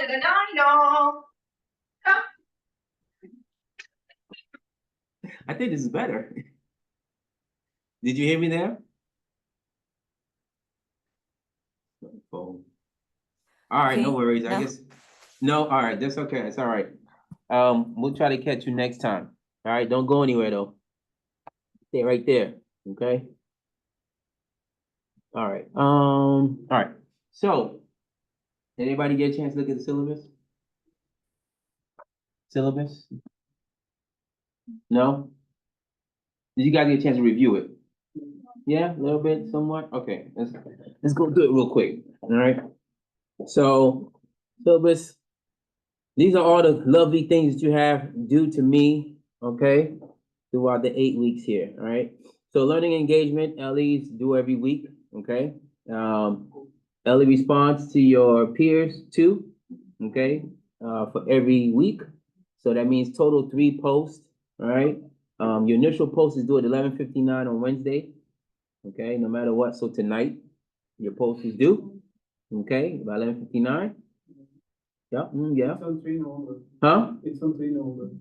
I think this is better. Did you hear me there? Phone. All right, no Okay, worries. I no. guess, no, all right, that's okay. It's all right. We'll try to catch you next time. All right, don't go anywhere though. Stay right there, okay? All right. So, did anybody get a chance to look at the syllabus? Syllabus? No? Did you guys get a chance to review it? Yeah, a little bit, somewhat? Okay, let's go do it real quick, all right? So, syllabus, these are all the lovely things that you have due to me, okay? Throughout the 8 weeks here, all right? So learning engagement, LEs do every week, okay? LE response to your peers too, okay? For every week. So that means total 3 posts, all right? Your initial post is due at 11:59 on Wednesday, okay? No matter what, so tonight, your post is due, okay? By 11:59. Yeah, yeah. It's on 3 November. Huh? It's on 3 November.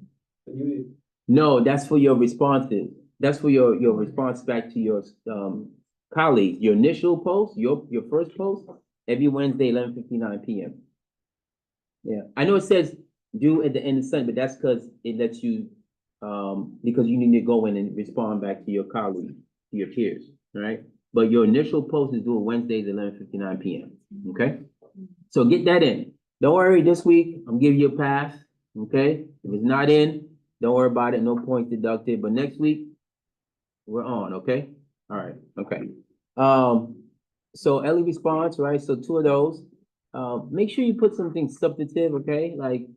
The new year. No, that's for your responses. That's for your response back to your colleagues. Your initial post, your first post, every Wednesday, 11:59 p.m. Yeah, I know it says due at the end of Sunday, but that's because it lets you because you need to go in and respond back to your colleagues, to your peers, right? But your initial post is due Wednesdays, 11:59 p.m. Okay, so get that in. Don't worry, this week I'm giving you a pass. Okay, if it's not in, don't worry about it. No points deducted. But next week we're on. Okay, all right. Okay. So LE response, right? So 2 of those. Make sure you put something substantive. Okay, like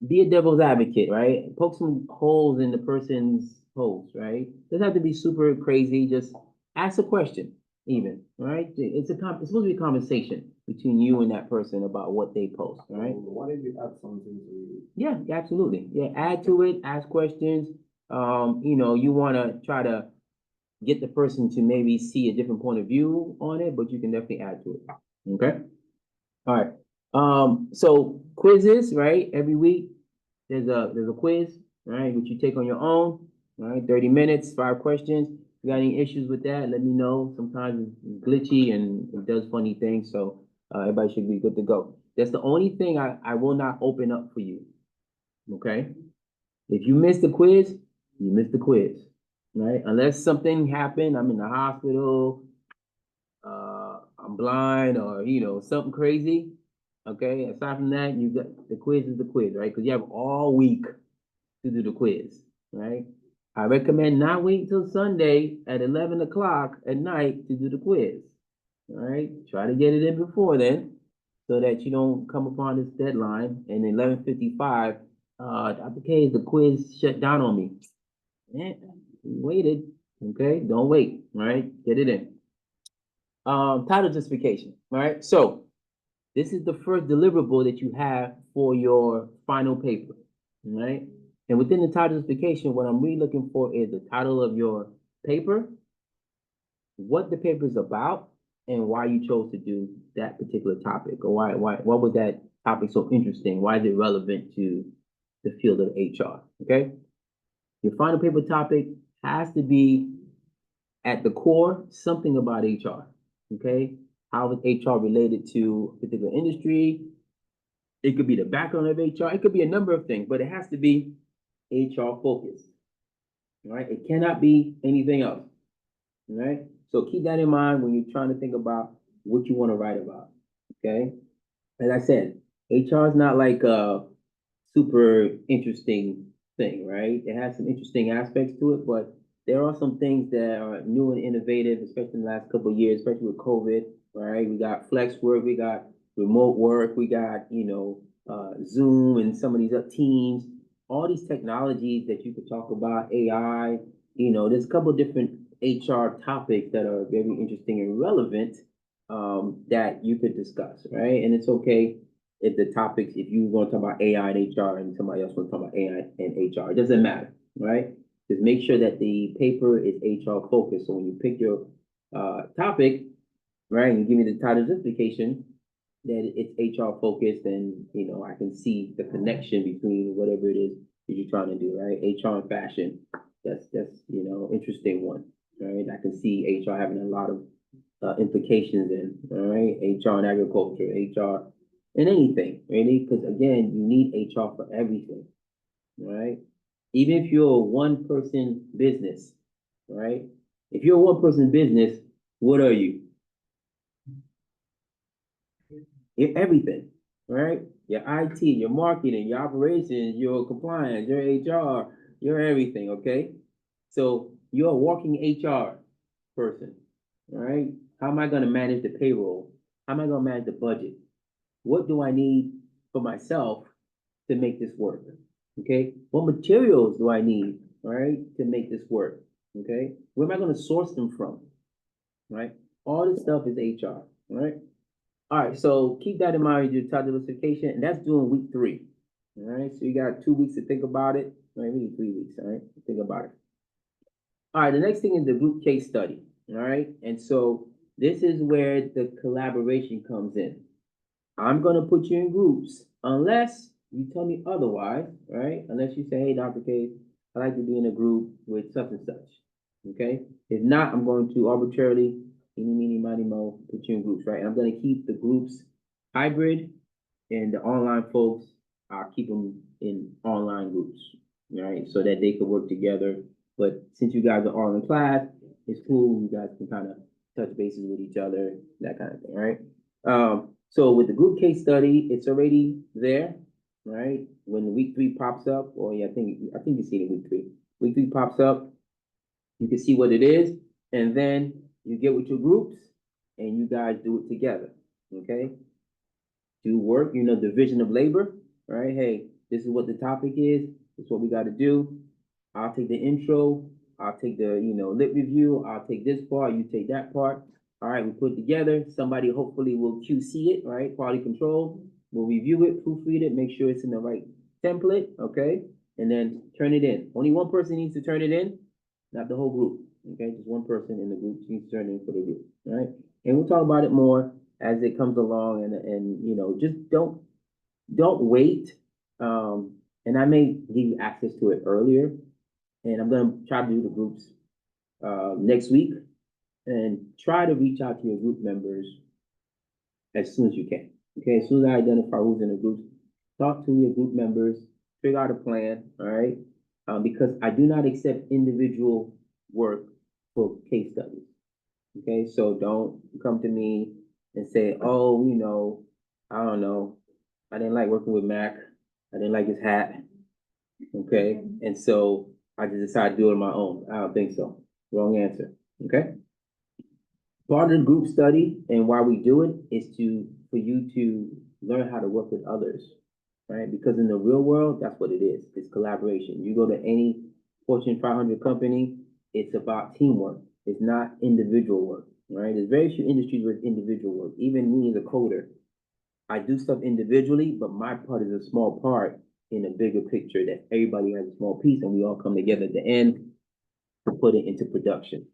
be a devil's advocate, right? Poke some holes in the person's post, right? Doesn't have to be super crazy. Just ask a question, even, right? It's supposed to be a conversation between you and that person about what they post, all right? What if you add something to Yeah, absolutely. Yeah, add to it, ask questions. You want to try to get the person to maybe see a different point of view on it, but you can definitely add to it. Okay. All right. So quizzes, right? Every week there's a quiz, right? Which you take on your own, all right? 30 minutes, 5 questions. If you got any issues with that, let me know. Sometimes it's glitchy and it does funny things, so everybody should be good to go. That's the only thing I will not open up for you. Okay? If you miss the quiz, you miss the quiz, right? Unless something happened, I'm in the hospital, I'm blind, or something crazy. Okay, aside from that, you got the quiz is the quiz, right? Because you have all week to do the quiz, right? I recommend not wait till Sunday at 11 o'clock at night to do the quiz. All right, try to get it in before then, so that you don't come upon this deadline and 11:55. Dr. K, the quiz shut down on me. Yeah, we waited. Okay, don't wait. All right, get it in. Title justification. All right, so this is the first deliverable that you have for your final paper. All right, and within the title justification, what I'm really looking for is the title of your paper, what the paper is about, and why you chose to do that particular topic, or what was that topic so interesting? Why is it relevant to the field of HR? Okay, your final paper topic has to be at the core something about HR. Okay, how is HR related to a particular industry? It could be the background of HR. It could be a number of things, but it has to be HR focused. All right, it cannot be anything else. All right, so keep that in mind when you're trying to think about what you want to write about. Okay, as I said, HR is not like a super interesting thing, right? It has some interesting aspects to it, but there are some things that are new and innovative, especially in the last couple of years, especially with COVID, right? We got flex work, we got remote work, we got, Zoom and some of these other teams, all these technologies that you could talk about, AI, there's a couple of different HR topics that are very interesting and relevant that you could discuss, right? And it's okay if the topics, if you want to talk about AI and HR and somebody else wants to talk about AI and HR, it doesn't matter, right? Just make sure that the paper is HR focused. So when you pick your topic, right, and you give me the title justification, that it's HR focused, and I can see the connection between whatever it is that you're trying to do, right? HR and fashion. That's interesting one. right? I can see HR having a lot of implications in, all right? HR and agriculture, HR in anything, really, because again, you need HR for everything, right? Even if you're a one-person business, right? If you're a one-person business, what are you? You're everything, right? Your IT, your marketing, your operations, your compliance, your HR, your everything, okay? So you're a walking HR person, right? How am I gonna manage the payroll? How am I gonna manage the budget? What do I need for myself to make this work? Okay, what materials do I need, right, to make this work? Okay, where am I gonna source them from? Right, all this stuff is HR, right? All right, so keep that in mind, you do top diversification, and that's doing week 3. All right, so you got 2 weeks to think about it, right? Maybe 3 weeks, all right? Think about it. All right, the next thing is the group case study, all right? And so this is where the collaboration comes in. I'm gonna put you in groups unless you tell me otherwise, right? Unless you say, hey, Dr. K, I like to be in a group with such and such, okay? If not, I'm going to arbitrarily, eeny, meeny, miny, mo, put you in groups, right? And I'm gonna keep the groups hybrid and the online folks, I'll keep them in online groups, right? So that they could work together. But since you guys are all in class, it's cool. You guys can kind of touch bases with each other, that kind of thing, right? So with the group case study, it's already there, right? When week 3 pops up, or yeah, I think you see it in week 3. Week 3 pops up, you can see what it is, and then you get with your groups and you guys do it together, okay? Do work, division of labor, right? Hey, this is what the topic is, this is what we got to do. I'll take the intro, I'll take the, lit review, I'll take this part, you take that part. All right, we put it together. Somebody hopefully will QC it, right? Quality control. We'll review it, proofread it, make sure it's in the right template, okay? And then turn it in. Only one person needs to turn it in, not the whole group, okay? Just one person in the group needs to turn it in for the group, all right? And we'll talk about it more as it comes along, and just don't wait. And I may give you access to it earlier, and I'm gonna try to do the groups next week. And try to reach out to your group members as soon as you can. Okay, as soon as I identify who's in the group, talk to your group members, figure out a plan, all right? Because I do not accept individual work for case studies. Okay, so don't come to me and say, oh, I don't know, I didn't like working with Mac, I didn't like his hat. Okay, and so I just decided to do it on my own. I don't think so. Wrong answer. Okay. Part of the group study and why we do it is for you to learn how to work with others, right? Because in the real world, that's what it is. It's collaboration. You go to any Fortune 500 company, it's about teamwork. It's not individual work, right? There's very few industries with individual work. Even me as a coder, I do stuff individually, but my part is a small part in a bigger picture that everybody has a small piece and we all come together at the end to put it into production,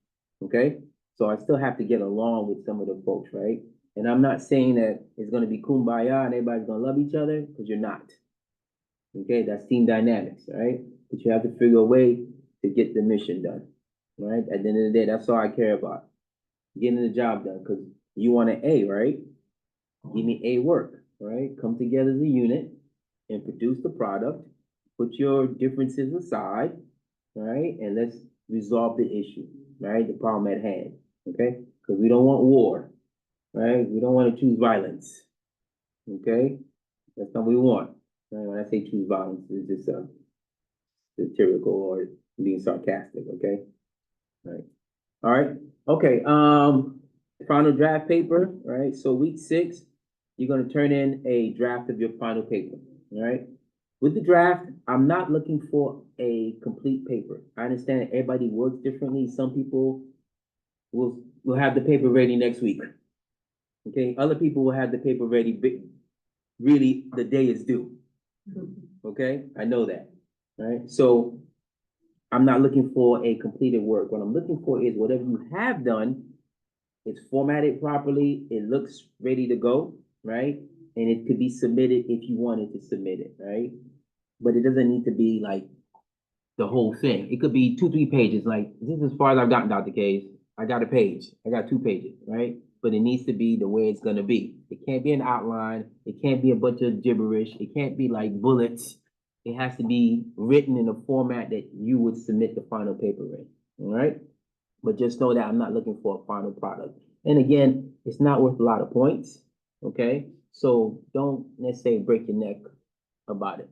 okay? So I still have to get along with some of the folks, right? And I'm not saying that it's gonna be kumbaya and everybody's gonna love each other, because you're not. Okay, that's team dynamics, right? But you have to figure a way to get the mission done, right? At the end of the day, that's all I care about. Getting the job done, because you want an A, right? Give me A work, right? Come together as a unit and produce the product, put your differences aside, right? And let's resolve the issue, right? The problem at hand, okay? Because we don't want war, right? We don't want to choose violence, okay? That's not what we want. Right? When I say choose violence, it's just satirical or being sarcastic, okay? All right, okay, final draft paper, right? So week 6, you're gonna turn in a draft of your final paper, all right? With the draft, I'm not looking for a complete paper. I understand everybody works differently. Some people will have the paper ready next week. Okay, other people will have the paper ready really the day is due. Okay, I know that, right? So I'm not looking for a completed work. What I'm looking for is whatever you have done, it's formatted properly, it looks ready to go, right? And it could be submitted if you wanted to submit it, right? But it doesn't need to be like the whole thing. It could be 2, 3 pages, like, this is as far as I've gotten, Dr. Case. I got a page, I got 2 pages, right? But it needs to be the way it's gonna be. It can't be an outline, it can't be a bunch of gibberish, it can't be like bullets. It has to be written in a format that you would submit the final paper in, all right? But just know that I'm not looking for a final product. And again, it's not worth a lot of points, okay? So don't necessarily break your neck about it.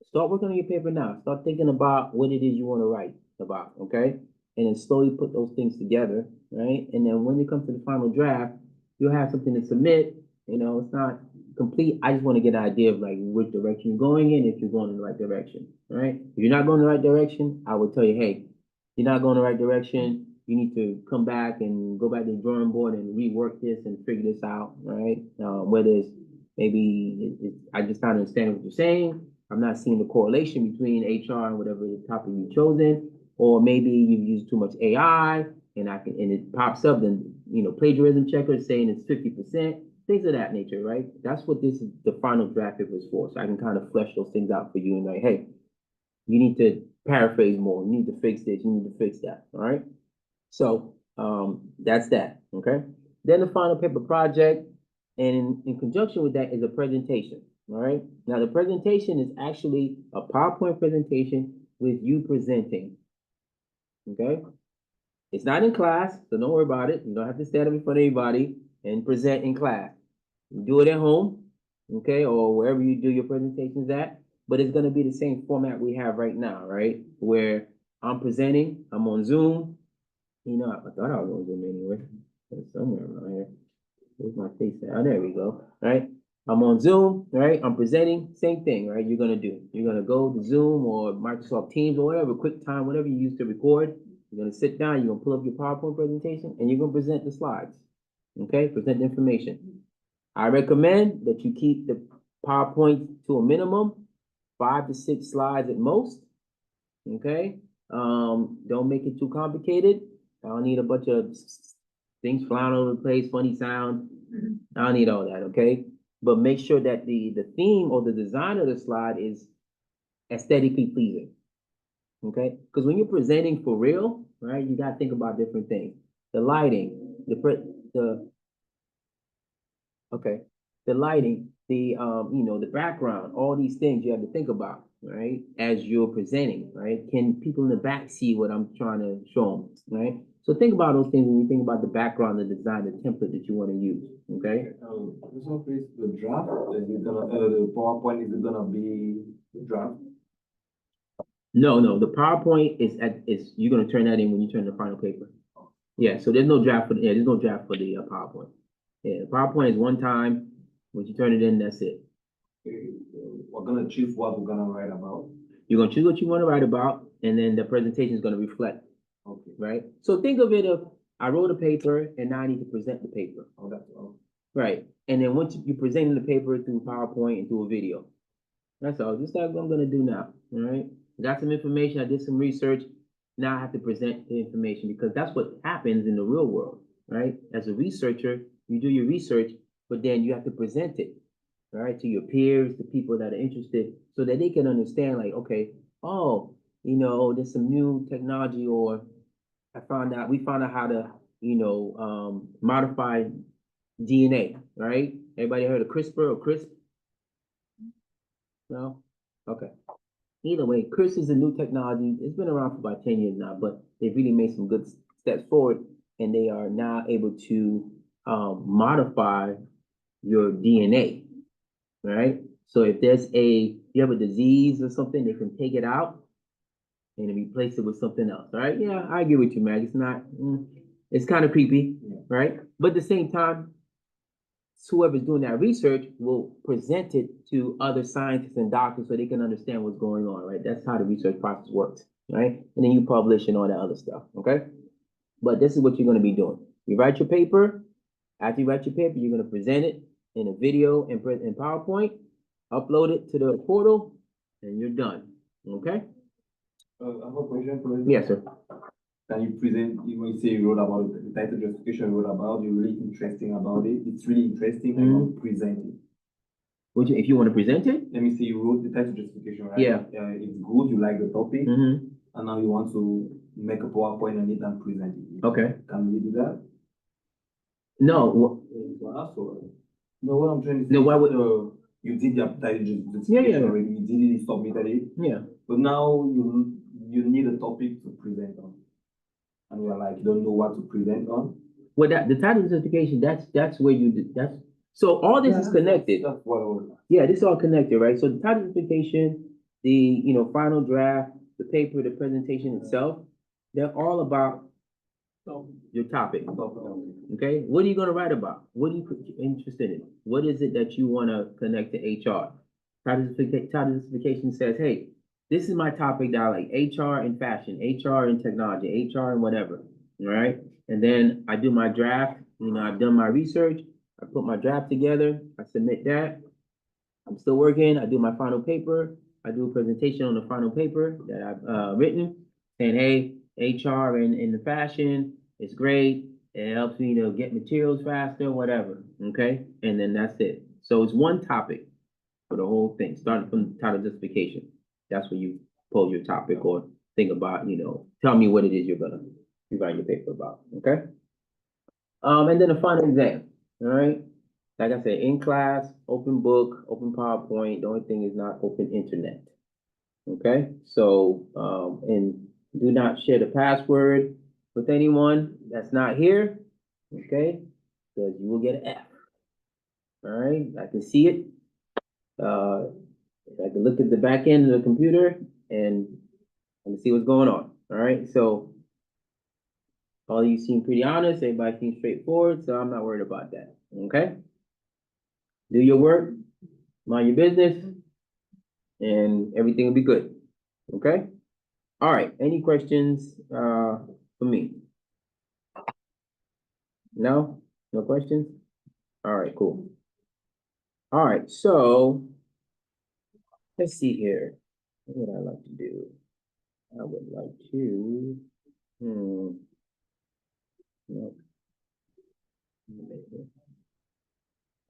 Start working on your paper now. Start thinking about what it is you want to write about, okay? And then slowly put those things together, right? And then when it comes to the final draft, you'll have something to submit. You know, it's not complete. I just want to get an idea of like which direction you're going in, if you're going in the right direction, right? If you're not going in the right direction, I would tell you, hey, you're not going in the right direction. You need to come back and go back to the drawing board and rework this and figure this out, right? Whether it's maybe I just kind of understand what you're saying. I'm not seeing the correlation between HR and whatever the topic you've chosen, or maybe you've used too much AI and it pops up, then plagiarism checker saying it's 50%, things of that nature, right? That's what this is, the final draft paper is for. So I can kind of flesh those things out for you and like, hey, you need to paraphrase more, you need to fix this, you need to fix that, all right? So that's that, okay? Then the final paper project, and in conjunction with that is a presentation, all right? Now the presentation is actually a PowerPoint presentation with you presenting, okay? It's not in class, so don't worry about it. You don't have to stand up in front of anybody and present in class. You do it at home, okay, or wherever you do your presentations at, but it's gonna be the same format we have right now, right? Where I'm presenting, I'm on Zoom. I thought I was on Zoom anyway. It's somewhere around here. Where's my face at? Oh, there we go, right? I'm on Zoom, right? I'm presenting, same thing, right? You're gonna go to Zoom or Microsoft Teams or whatever, QuickTime, whatever you use to record. You're gonna sit down, you're gonna pull up your PowerPoint presentation, and you're gonna present the slides, okay? Present the information. I recommend that you keep the PowerPoint to a minimum, 5 to 6 slides at most, okay? Don't make it too complicated. I don't need a bunch of things flying all over the place, funny sound. I don't need all that, okay? But make sure that the theme or the design of the slide is aesthetically pleasing, okay? Because when you're presenting for real, right, you got to think about different things. The lighting, the lighting, the background, all these things you have to think about, right? As you're presenting, right? Can people in the back see what I'm trying to show them, right? So think about those things when you think about the background, the design, the template that you want to use, okay? So please, the draft, the PowerPoint, is it gonna be the draft? No, the PowerPoint is you're gonna turn that in when you turn the final paper. Yeah, so there's no draft for the PowerPoint. Yeah, the PowerPoint is one time, when you turn it in, that's it. We're gonna choose what we're gonna write about. You're gonna choose what you want to write about, and then the presentation is gonna reflect, Okay. right? So think of it of, I wrote a paper and now I need to present the paper. Oh, that's all. Right, and then once you're presenting the paper through PowerPoint and through a video. That's all, just like what I'm gonna do now, all right? I got some information, I did some research, now I have to present the information because that's what happens in the real world, right? As a researcher, you do your research, but then you have to present it, all right, to your peers, the people that are interested, so that they can understand like, okay, oh, there's some new technology, or we found out how to, modify DNA, right? Everybody heard of CRISPR or CRISP? No? Okay. Either way, CRISPR is a new technology. It's been around for about 10 years now, but they've really made some good steps forward, and they are now able to modify your DNA, right? So if you have a disease or something, they can take it out and replace it with something else, all right? Yeah, I agree with you, Mag. It's not, it's kind of creepy, right? But at the same time, whoever's doing that research will present it to other scientists and doctors so they can understand what's going on, right? That's how the research process works, right? And then you publish and all that other stuff, okay? But this is what you're going to be doing. You write your paper. After you write your paper, you're going to present it in a video and in PowerPoint, upload it to the portal, and you're done, okay? I have a question for you. Yes, sir. Can you present, when you say you wrote about it, the title justification you wrote about, you're really interesting about it. It's really interesting and you present it. Would you, if you want to present it? Let me see, you wrote the title justification, right? Yeah. It's good, you like the topic, Mm-hmm. and now you want to make a PowerPoint on it and present it. Okay. Can we do that? No, In class or? No, what I'm trying to say. No, why would- You did the title Yeah, justification yeah. already, you did it, you submitted it, yeah. but now you need a topic to present on. And you're like, you don't know what to present on. Well, that, the title certification, that's where you, that's, so all this is connected. That's what I was. Yeah, this is all connected, right? So the title certification, the, you know, final draft, the paper, the presentation itself, they're all about your topic. Okay, what are you gonna write about? What are you interested in? What is it that you wanna connect to HR? Title certification says, hey, this is my topic that I like, HR and fashion, HR and technology, HR and whatever, all right? And then I do my draft, you know, I've done my research, I put my draft together, I submit that. I'm still working, I do my final paper, I do a presentation on the final paper that I've written, saying, hey, HR and the fashion, it's great, it helps me to get materials faster, whatever, okay? And then that's it. So it's one topic for the whole thing, starting from the title justification. That's where you pose your topic or think about, you know, tell me what it is you're gonna write your paper about, okay? And then the final exam, all right? Like I said, in class, open book, open PowerPoint, the only thing is not open internet. Okay, so, and do not share the password with anyone that's not here, okay? Because you will get an F. All right, I can see it. I can look at the back end of the computer and I can see what's going on. All right, so all of you seem pretty honest, everybody seems straightforward, so I'm not worried about that, okay? Do your work, mind your business, and everything will be good, okay? All right, any questions, for me? No? No questions? All right, cool. All right, so let's see here. What would I like to do? I would like to, no.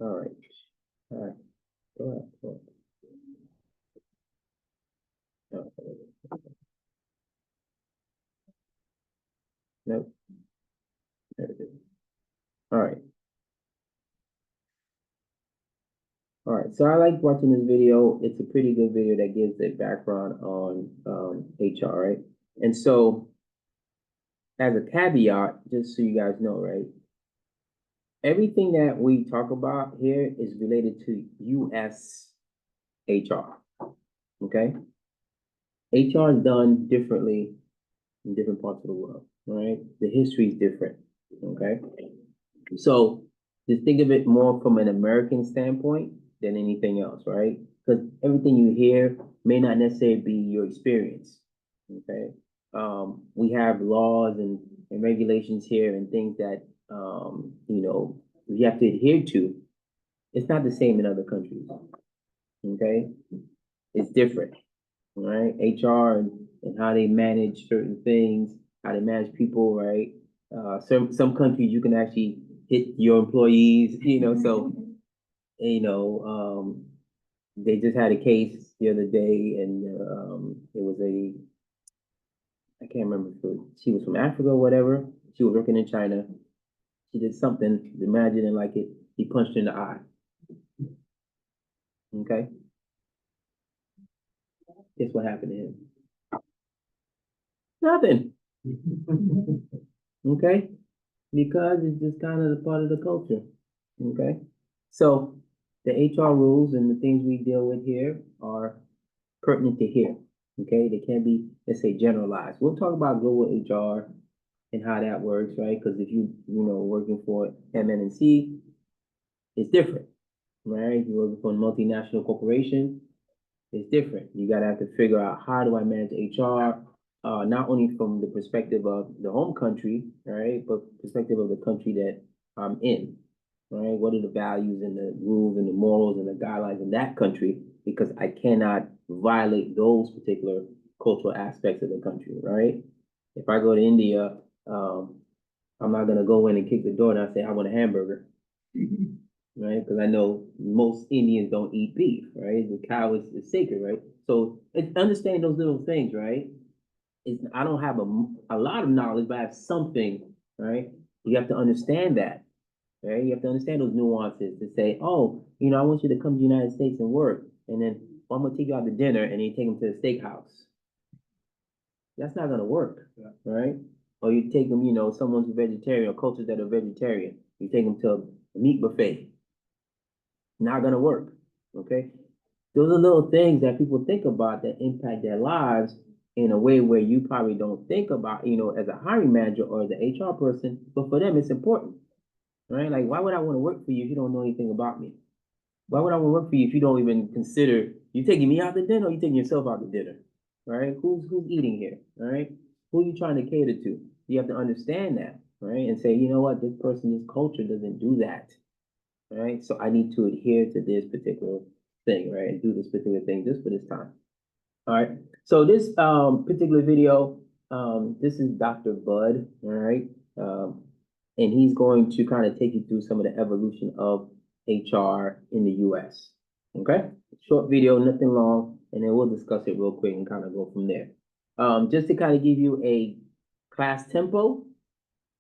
All right, all right, go ahead, go ahead. Okay. Nope. There it is. All right. All right, so I like watching this video. It's a pretty good video that gives a background on HR, right? And so, as a caveat, just so you guys know, right? Everything that we talk about here is related to US HR, okay? HR is done differently in different parts of the world, right? The history is different, okay? So, just think of it more from an American standpoint than anything else, right? Because everything you hear may not necessarily be your experience, okay? We have laws and regulations here and things that, you know, we have to adhere to. It's not the same in other countries, okay? It's different, right? HR and how they manage certain things, how they manage people, right? Some countries you can actually hit your employees, you know, so, you know, they just had a case the other day and, it was I can't remember if she was from Africa or whatever. She was working in China. She did something, the manager didn't like it. He punched her in the eye. Okay? Guess what happened to him? Nothing. Okay? Because it's just kind of the part of the culture. Okay? So the HR rules and the things we deal with here are pertinent to here. Okay? They can't be, let's say, generalized. We'll talk about global HR and how that works, right? Because if you know, working for MNC, it's different, right? You're working for a multinational corporation, it's different. You gotta have to figure out, how do I manage HR, not only from the perspective of the home country, right, but perspective of the country that I'm in, right? What are the values and the rules and the morals and the guidelines in that country? Because I cannot violate those particular cultural aspects of the country, right? If I go to India, I'm not gonna go in and kick the door and I say, I want a hamburger. right? Because I know most Indians don't eat beef, right? The cow is sacred, right? So understand those little things, right? I don't have a lot of knowledge, but I have something, right? You have to understand that, right? You have to understand those nuances to say, oh, I want you to come to the United States and work, and then I'm gonna take you out to dinner, and then you take them to the steakhouse. That's not gonna work, right? Or you take them, someone's a vegetarian or cultures that are vegetarian. You take them to a meat buffet. Not gonna work, okay? Those are little things that people think about that impact their lives in a way where you probably don't think about, as a hiring manager or as an HR person, but for them it's important, right? Like, why would I want to work for you if you don't know anything about me? Why would I want to work for you if you don't even consider you taking me out to dinner or you taking yourself out to dinner, right? Who's eating here, all right? Who are you trying to cater to? You have to understand that, right? And say, you know what, this person, this culture doesn't do that, right? So I need to adhere to this particular thing, right? And do this particular thing just for this time. All right. So this particular video, this is Dr. Bud, all right? And he's going to kind of take you through some of the evolution of HR in the US. Okay? Short video, nothing long, and then we'll discuss it real quick and kind of go from there. Just to kind of give you a class tempo.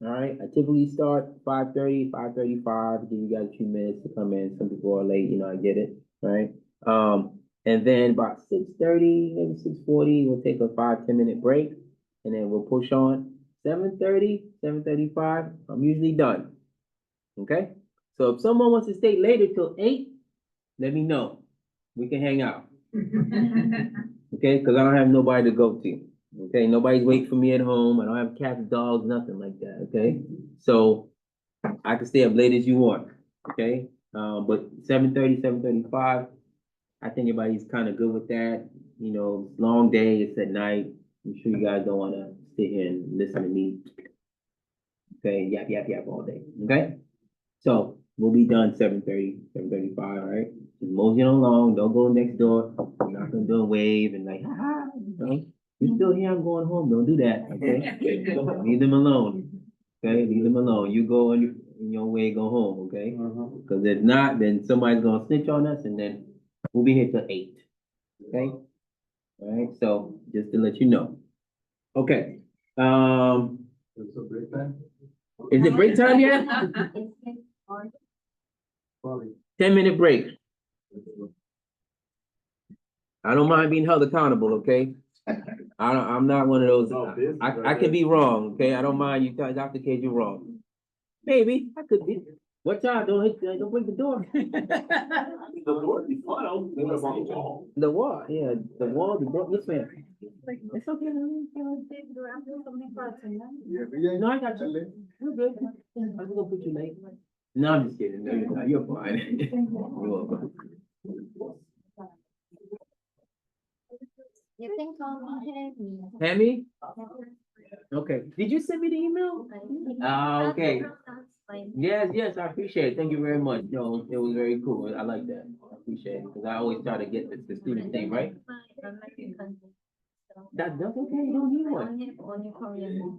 All right, I typically start 5:30, 5:35, give you guys a few minutes to come in. Some people are late, I get it, right? And then about 6:30, maybe 6:40, we'll take a 5-10 minute break, and then we'll push on. 7:30, 7:35, I'm usually done. Okay? So if someone wants to stay later till 8, let me know. We can hang out. Okay? Because I don't have nobody to go to. Okay, nobody's waiting for me at home. I don't have cats, dogs, nothing like that. Okay, so I can stay up late as you want. Okay, but 7:30, 7:35, I think everybody's kind of good with that. Long day, it's at night. I'm sure you guys don't want to sit here and listen to me. Okay, yap, yap, yap all day. Okay, so we'll be done 7:30, 7:35, all right? Just mosey along, don't go next door. I'm not gonna do a wave and like, ha. You're still here, I'm going home. Don't do that, okay? Leave them alone. Okay, leave them alone. You go on your way, go home, okay? Because if not, then somebody's gonna snitch on us and then we'll be here till 8. Okay? All right, so just to let you know. Okay. It's a break time. Is it break time yet? 10-minute break. I don't mind being held accountable, okay? I'm not one of those. I could be wrong, okay? I don't mind you, Dr. K, you're wrong. Maybe I could be. What time? Don't break the door. The door would be fun. I'll put it on the wall. The wall, yeah, the wall, the door. Yes, ma'am. It's okay. No, I got you. We're good. I'm gonna put you late. No, I'm just kidding. No, you're not. You're fine. You're welcome. You can call me Hammy? Okay. Did you send me the email? Okay. Yes, I appreciate it. Thank you very much. No, it was very cool. I like that. I appreciate it because I always try to get the student thing, right? That's okay. You don't need one.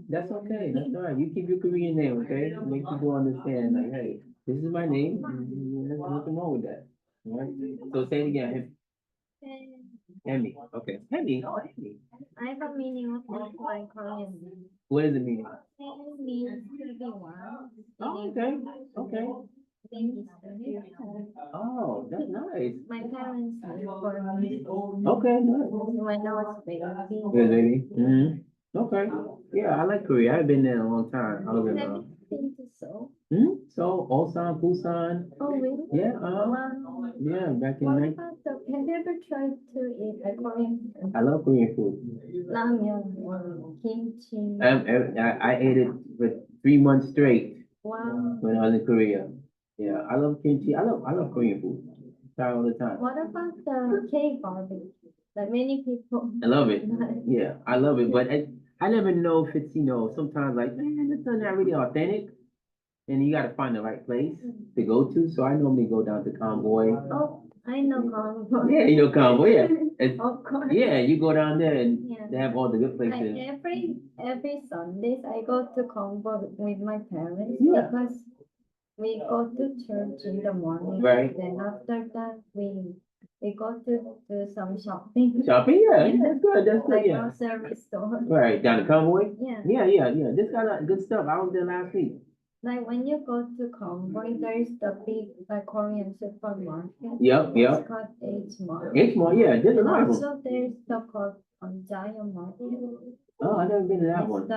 That's okay. That's all right. You keep your Korean name, okay? Make people understand, like, hey, this is my name. There's nothing wrong with that. All right? So say it again. Hemi. Okay. Hemi. Oh, Hemi. I have a meaning of my Korean. What does it mean? It means to be one. Oh, okay. Okay. Oh, that's nice. My parents were for me Okay, nice. when I was baby. Good, baby. Okay. Yeah, I like Korea. I've been there a long time. I was in, Have you been to Seoul? So Ulsan, Busan. Oh, really? Yeah, Wow. yeah, back in What night. about have you ever tried to eat a Korean food? I love Korean food. Ramen, kimchi. I ate it for 3 months straight Wow. when I was in Korea. Yeah, I love kimchi. I love Korean food. Try all the time. What about the K barbecue? Like many people. I love it. Yeah, I love it. But I never know if it's, sometimes like, man, this is not really authentic. And you gotta find the right place to go to. So I normally go down to Convoy. Oh, I know Convoy. Yeah, you know Convoy, yeah. Of course. Yeah, you go down there and Yeah. they have all the good Like places. every Sundays I go to Convoy with my parents Yeah. because we go to church in the morning. Right. Then after that, we go to do some shopping. Shopping, yeah, that's good, that's good, Like yeah. grocery store. Right, down the Convoy? Yeah. Yeah, this got a good stuff, I was there last week. Like when you go to Convoy, there's the big like Korean supermarket. Yep. It's called H Mart. It's more, yeah, there's a And lot of them. also there's the called Giant Market. Oh, I never been to that It's one.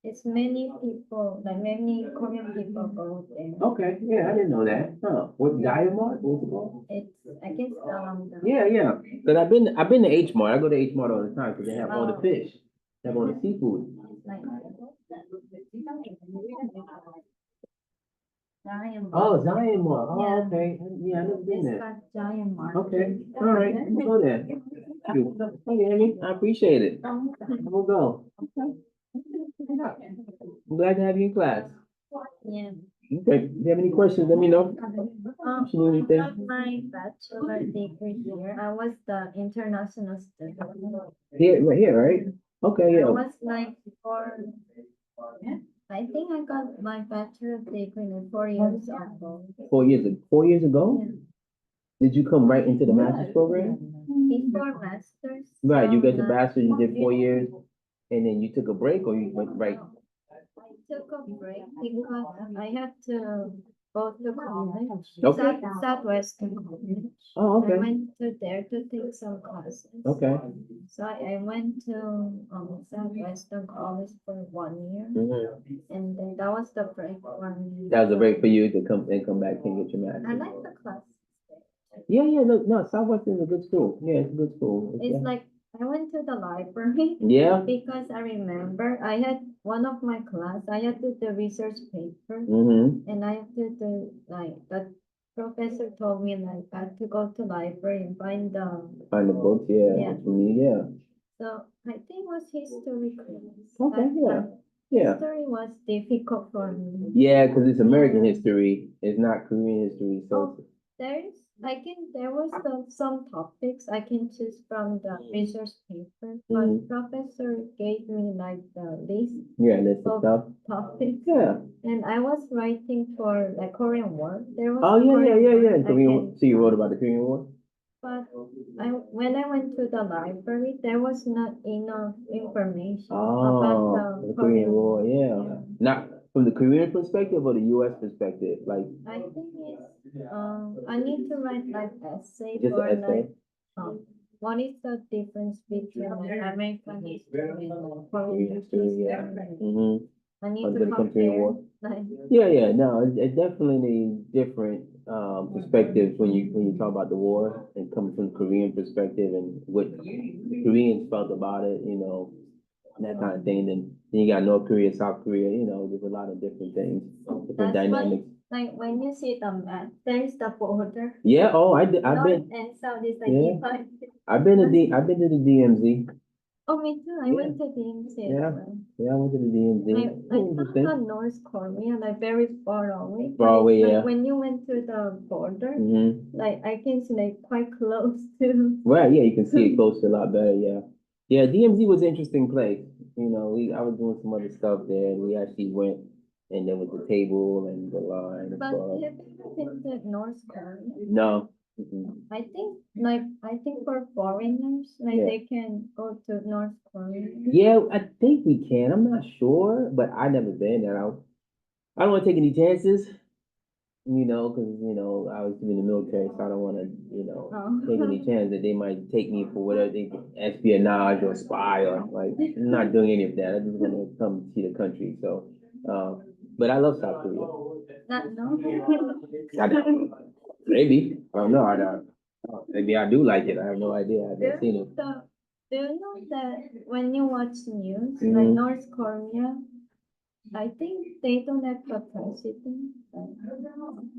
it's many people, like many Korean people go there. Okay, yeah, I didn't know that, huh, what, Diamond, what's it called? It's, I guess, Yeah, cause I've been to H Mart, I go to H Mart all the time, cause they have all the fish, they have all the seafood. Like, Giant Oh, Market. Zion Mart, oh, Yeah. okay, yeah, I never been It's there. got Giant Market. Okay, all right, we'll go there. Thank you. Okay, Amy, I appreciate it. We'll go. I'm glad to have you in class. Yeah. Okay, if you have any questions, let me know. I If you need anything. got my bachelor degree here. I was the international student. Here, right here, right? Okay, I yeah, was like I think I got my bachelor degree in 4 years ago. 4 years ago? Yeah. Did you come right into the master's program? Before masters. Right, you got your so, bachelor's, you did 4 years, and then you took a break, or you went right? I took a break because I had to go to college. Okay. Southwestern College. Oh, I okay, went to there to take some classes. okay. So I went to Southwestern College for 1 year, Mhm. and then that was the break for me. That was a break for you to come back and get your I master's. like the class. Yeah, no, Southwestern is a good school. Yeah, it's a good school. It's like I went to the library Yeah, because I remember I had one of my class. I had to do research paper, mm-hmm, and I had to do like the professor told me like I had to go to library and find the. find the books, yeah, Yeah. what you need, yeah. So I think it was history class. Okay, That yeah, time. yeah. History was difficult for me. Yeah, because it's American history, it's not Korean history, so. There was some topics I can choose from the research paper, but Mhm. professor gave me like the list Yeah, that's the of stuff. topics, Yeah. and I was writing for like Korean War. There was Oh, a yeah, Korean War yeah. I can- So you wrote about the Korean War? But when I went to the library, there was not enough information Oh, about the Korean War, yeah. Yeah. Not from the Korean perspective or the US perspective, like I think I need to write like essay just for an essay? like what is the difference between like American history and like Korean history, yeah. Mm-hmm. I need Under to the Korean compare War. like Yeah, no, it's definitely different perspectives when you talk about the war and coming from the Korean perspective and what Koreans felt about it, and that kind of thing. Then you got North Korea, South Korea, there's a lot of different things, different That's dynamics. like when you see the map, there's the border. Yeah, I've been, North and south is like Yeah. divided. I've been to the DMZ. Oh, me too. I went to DMZ as Yeah. well. Yeah, I went to the DMZ. I Interesting. thought North Korea like very far away. Far but away, it's like yeah. when you went to the border, Mm-hmm. like I can see like quite close to. Right, yeah, you can see it closer a lot better, yeah. Yeah, DMZ was an interesting place. I was doing some other stuff there, and we actually went, and there was the table and the line. But have you ever been to North Korea? No. Mm-mm. I think for foreigners, like Yeah. they can go to North Korea. Yeah, I think we can. I'm not sure, but I never been there. I don't want to take any chances, because I was in the military, so I don't want to, take any chance that they might take me for whatever they espionage or spy or like. I'm not doing any of that. I just want to come see the country. So, but I love South Korea. Not no. Maybe I don't know. Maybe I do like it. I have no idea. I've never seen it. Do you know that when you watch news, Mhm. like North Korea, I think they don't have a president.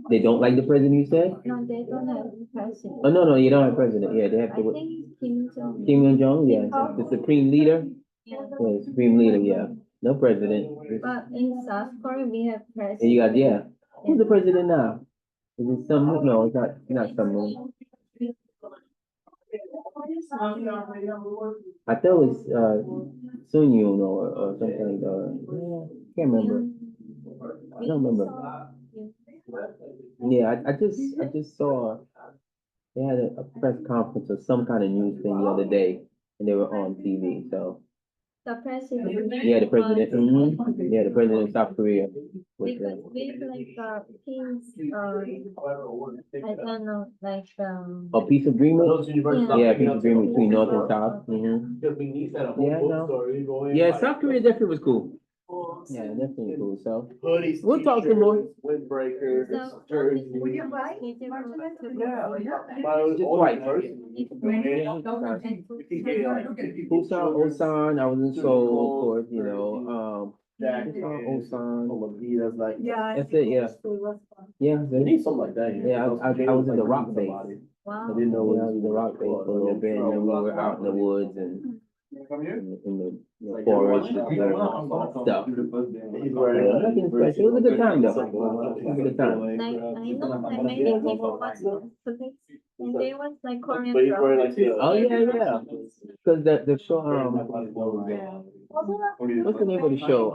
They don't like the president, you said? No, they don't have a president. Oh no, you don't have president. Yeah, they have I to. think it's Kim Jong. Kim Jong Jong, yeah, the supreme leader. Yeah. Yeah, supreme leader, yeah. No president. But in South Korea, we have And you president. got, yeah. Who's the president now? Is it Sun Moon? No, it's not Sun Moon. I thought it was Sun Yoon or something. Can't remember. I don't remember. Yeah, I just saw, they had a press conference or some kind of news thing the other day, and they were on TV, so. The president. Yeah, the president, yeah, the president of South Korea. was Because there. we like peace, I don't know, like A peace agreement? Those universities. Yeah, peace agreement between North and South. Because we need that Yeah, I whole know. bookstore, you go in, Yeah, like, South Korea definitely was cool. Yeah, definitely cool, so. hoodies, We'll talk some more. t-shirts, windbreakers, So, jerseys. Would you buy? Yeah. My Just old white. university. Busan, Osan, I was in Seoul, of course, you know, Jacket, Osan. Lavidas, like. Yeah. That's it, yeah. Yeah, We need something like that here. Yeah, I was in the rock base. I wow. didn't know. Yeah, I was in the rock base for a little bit, and then we were out in the woods and in the forest, just doing stuff. Nothing special. It was a good time though. It was a good time. Like, I know that many people watch Netflix, and they was like Korean But he's wearing like dramas. the. Oh, yeah. Cause the show, what's the name of the show?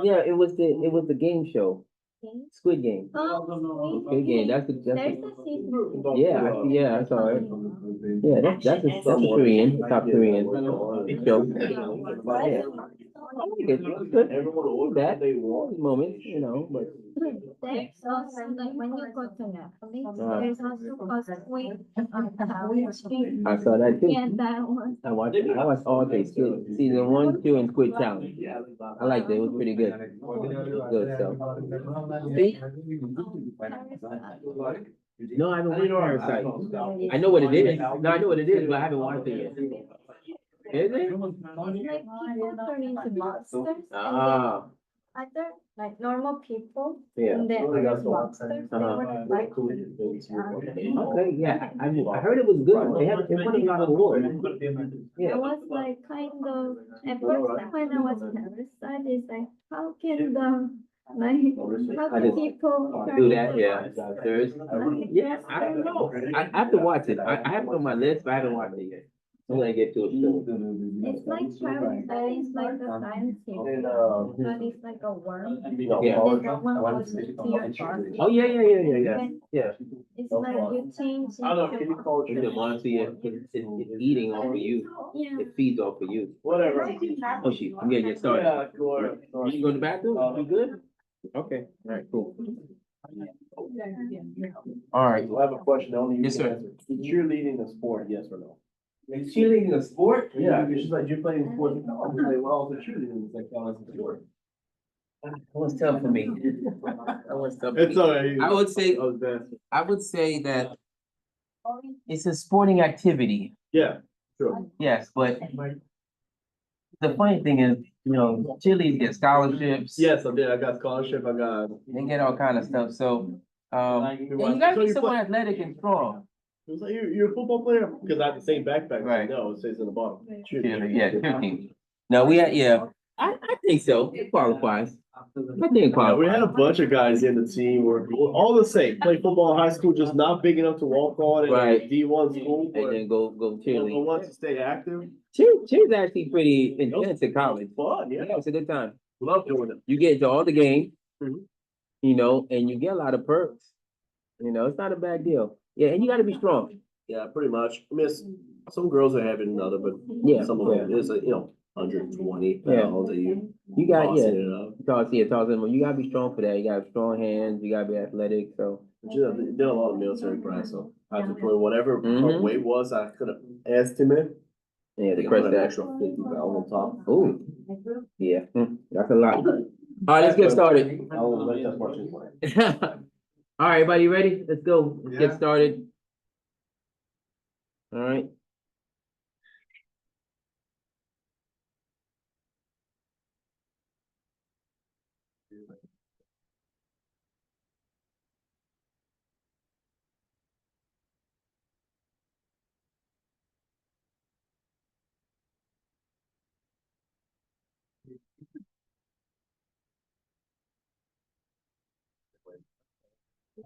Yeah, it was the game show, Squid Game. Oh, Squid Game, that's there's a the, season. yeah, I saw it. Yeah, that's a Korean, South Korean show. Yeah. It's good. That moments, you know, but. There's also like when you go to Netflix, there's also a Squid Challenge. I saw that too. Yeah, that one. I watched all day, season 1, 2, and Squid Challenge. I liked it, it was pretty good. It was good, so. See? No, I haven't watched Parasite. I know what it is. No, I know what it is, but I haven't watched it yet. Is it? Like people turn into monsters and then Ah, other like normal people yeah. and then other monsters. They Uh-huh. were fighting with each other. Okay, yeah, I heard it was good. They won a lot of awards. Yeah. It was like kind of at first when I was Parasite, it's like how can how can people Do that, yeah. Yeah, I don't know. I have to watch it. I have it on my list, but I haven't watched it yet. I'm gonna get to it soon. It's like Parasite, it's like a science fiction, but it's like a worm. Yeah. And that one was to your body. Oh, yeah. Yeah. It's like you change I don't know, can you into, call It's it? a monster, yeah. It's eating off of you. yeah. It feeds off of you. Whatever. Oh, shit, I'm gonna get started. Yeah, sure. You can go to the bathroom? You good? Okay, all right, cool. All right. I have a question, only you Yes, can sir. answer. Is cheerleading a sport, yes or no? Is cheerleading a sport? Yeah, because she's like, you're playing sports, no, I'm like, well, the cheerleading is like, oh, it's a sport. That was tough for me. That was tough. for It's me. alright. I would say that it's a sporting activity, Yeah, sure. yes, but the funny thing is, you know, cheerleaders get scholarships. Yes, I did, I got scholarship, I got. They get all kind of stuff, so, and you So gotta be you somewhat play- athletic and strong. It was like, you're a football player? Because I had the same backpack, Right. no, it says in the bottom. Cheerleader, yeah, cheer team. No, I think so, it qualifies. I think it Yeah, we had a qualifies. bunch of guys in the team, were all the same, play football in high school, just not big enough to walk on in Right. D1 school, And but then go but cheerlead. want to stay active. Cheer's actually pretty intense in college. Fun, Yeah, yeah, it's a good time. love doing it. You get into all the games, Mhm. you know, and you get a lot of perks. You know, it's not a bad deal. Yeah, and you gotta be strong. Yeah, pretty much. I mean, some girls are having another, but Yeah, some of them is, 120 Yeah. pounds that you. You got, toss yeah, it up. toss them. You gotta be strong for that. You gotta have strong hands, you gotta be athletic, so. But yeah, they did a lot of military press, so I had to throw whatever my Mhm. weight was, I could have estimate. Yeah, I to think I press put an that. extra 50 pounds on top. Ooh, yeah, that's a lot. All right, let's get started. I don't like that much anymore. All right, everybody ready? Let's go. Let's get started. All right.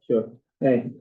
Sure. Hey.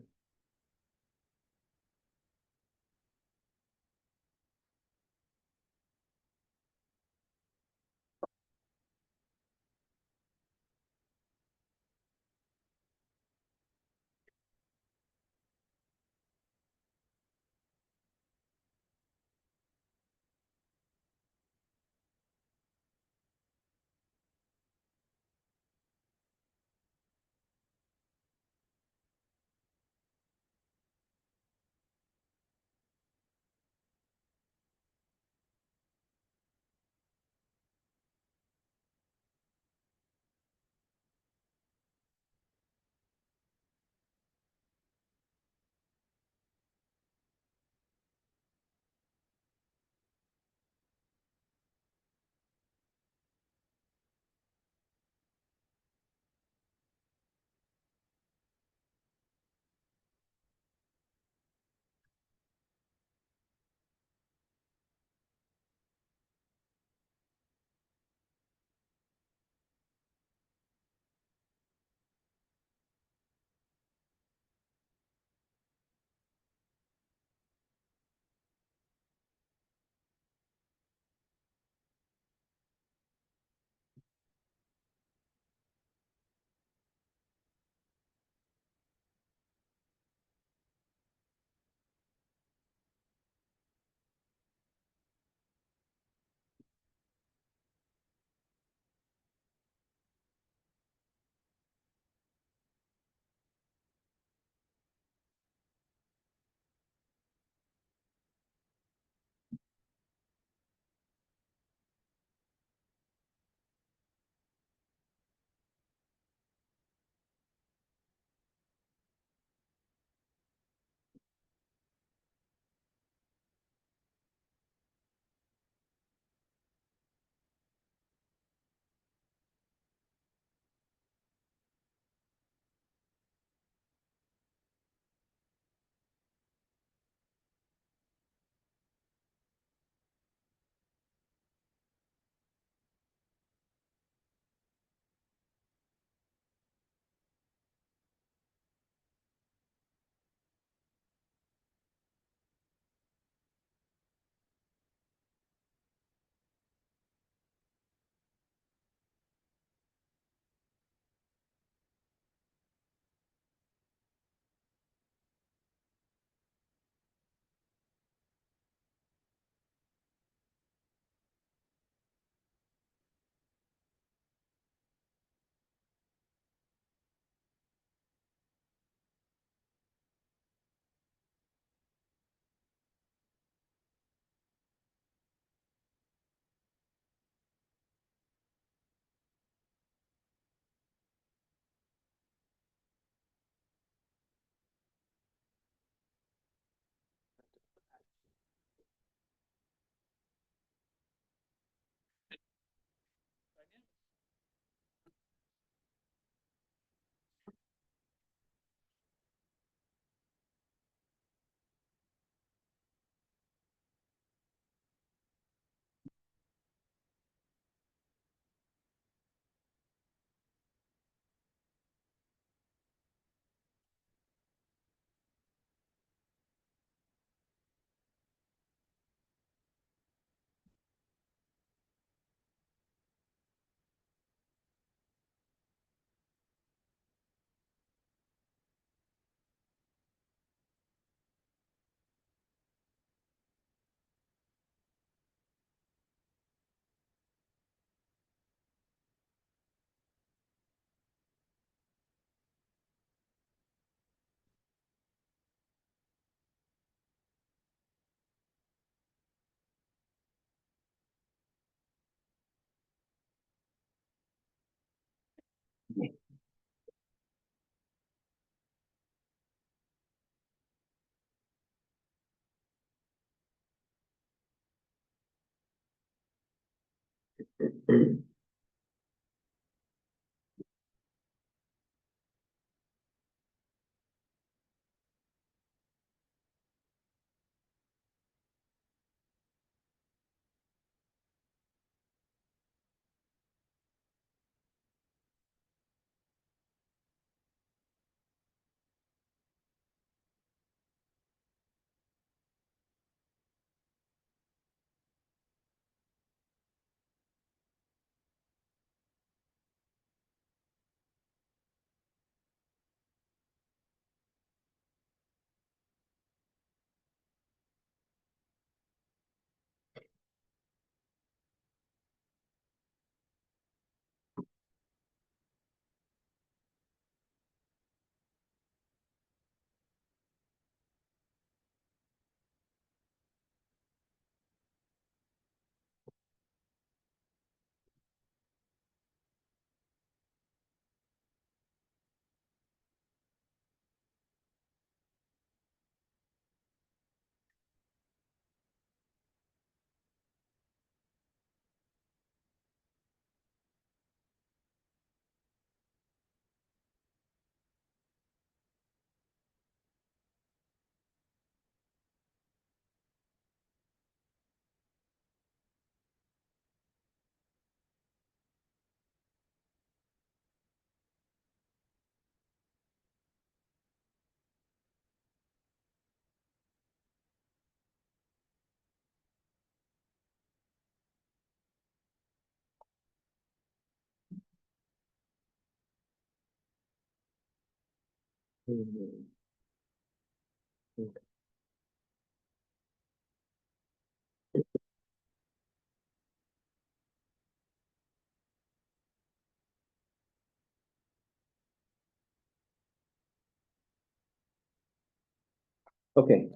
Okay,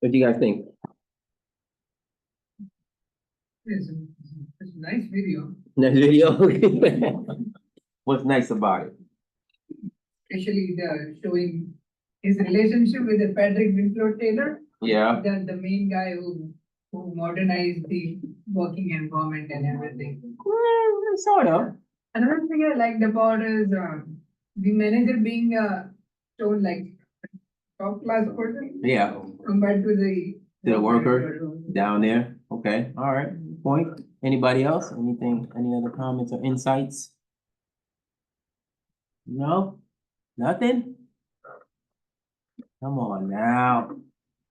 what do you guys think? It's a nice video, Next video? What's nice about it? especially the showing his relationship with the Patrick Winslow Taylor, Yeah, the main guy who modernized the working environment and everything. sort of. Another thing I liked about is the manager being shown like top class person Yeah, compared to the worker down there. Okay, all right, point. Anybody else? Anything, any other comments or insights? No? Nothing? Come on now.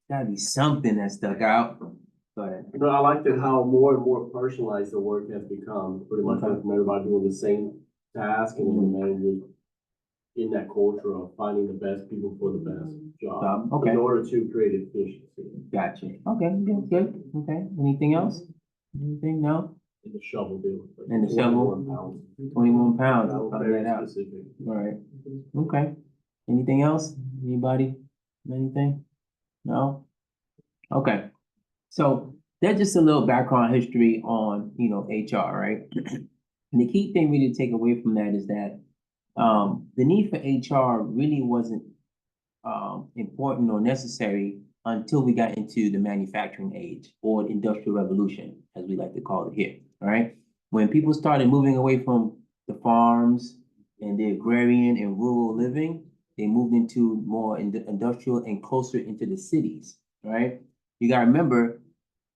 Gotta be something that stuck out. Go ahead. You know, I liked it how more and more personalized the work has become, pretty much from everybody doing the same task and then the managers in that culture of finding the best people for the best job. Okay. In order to create efficiency. Gotcha. Okay, good. Okay, anything else? Anything? No? In the shovel deal. like And the shovel? 21 pounds. 21 pounds. That I'll was find very that out. specific. All right. Okay. Anything else? Anybody? Anything? No? Okay. So that's just a little background history on, HR, right? And the key thing really to take away from that is that the need for HR really wasn't important or necessary until we got into the manufacturing age or the industrial revolution, as we like to call it here, all right? When people started moving away from the farms and the agrarian and rural living, they moved into more industrial and closer into the cities, right? You gotta remember,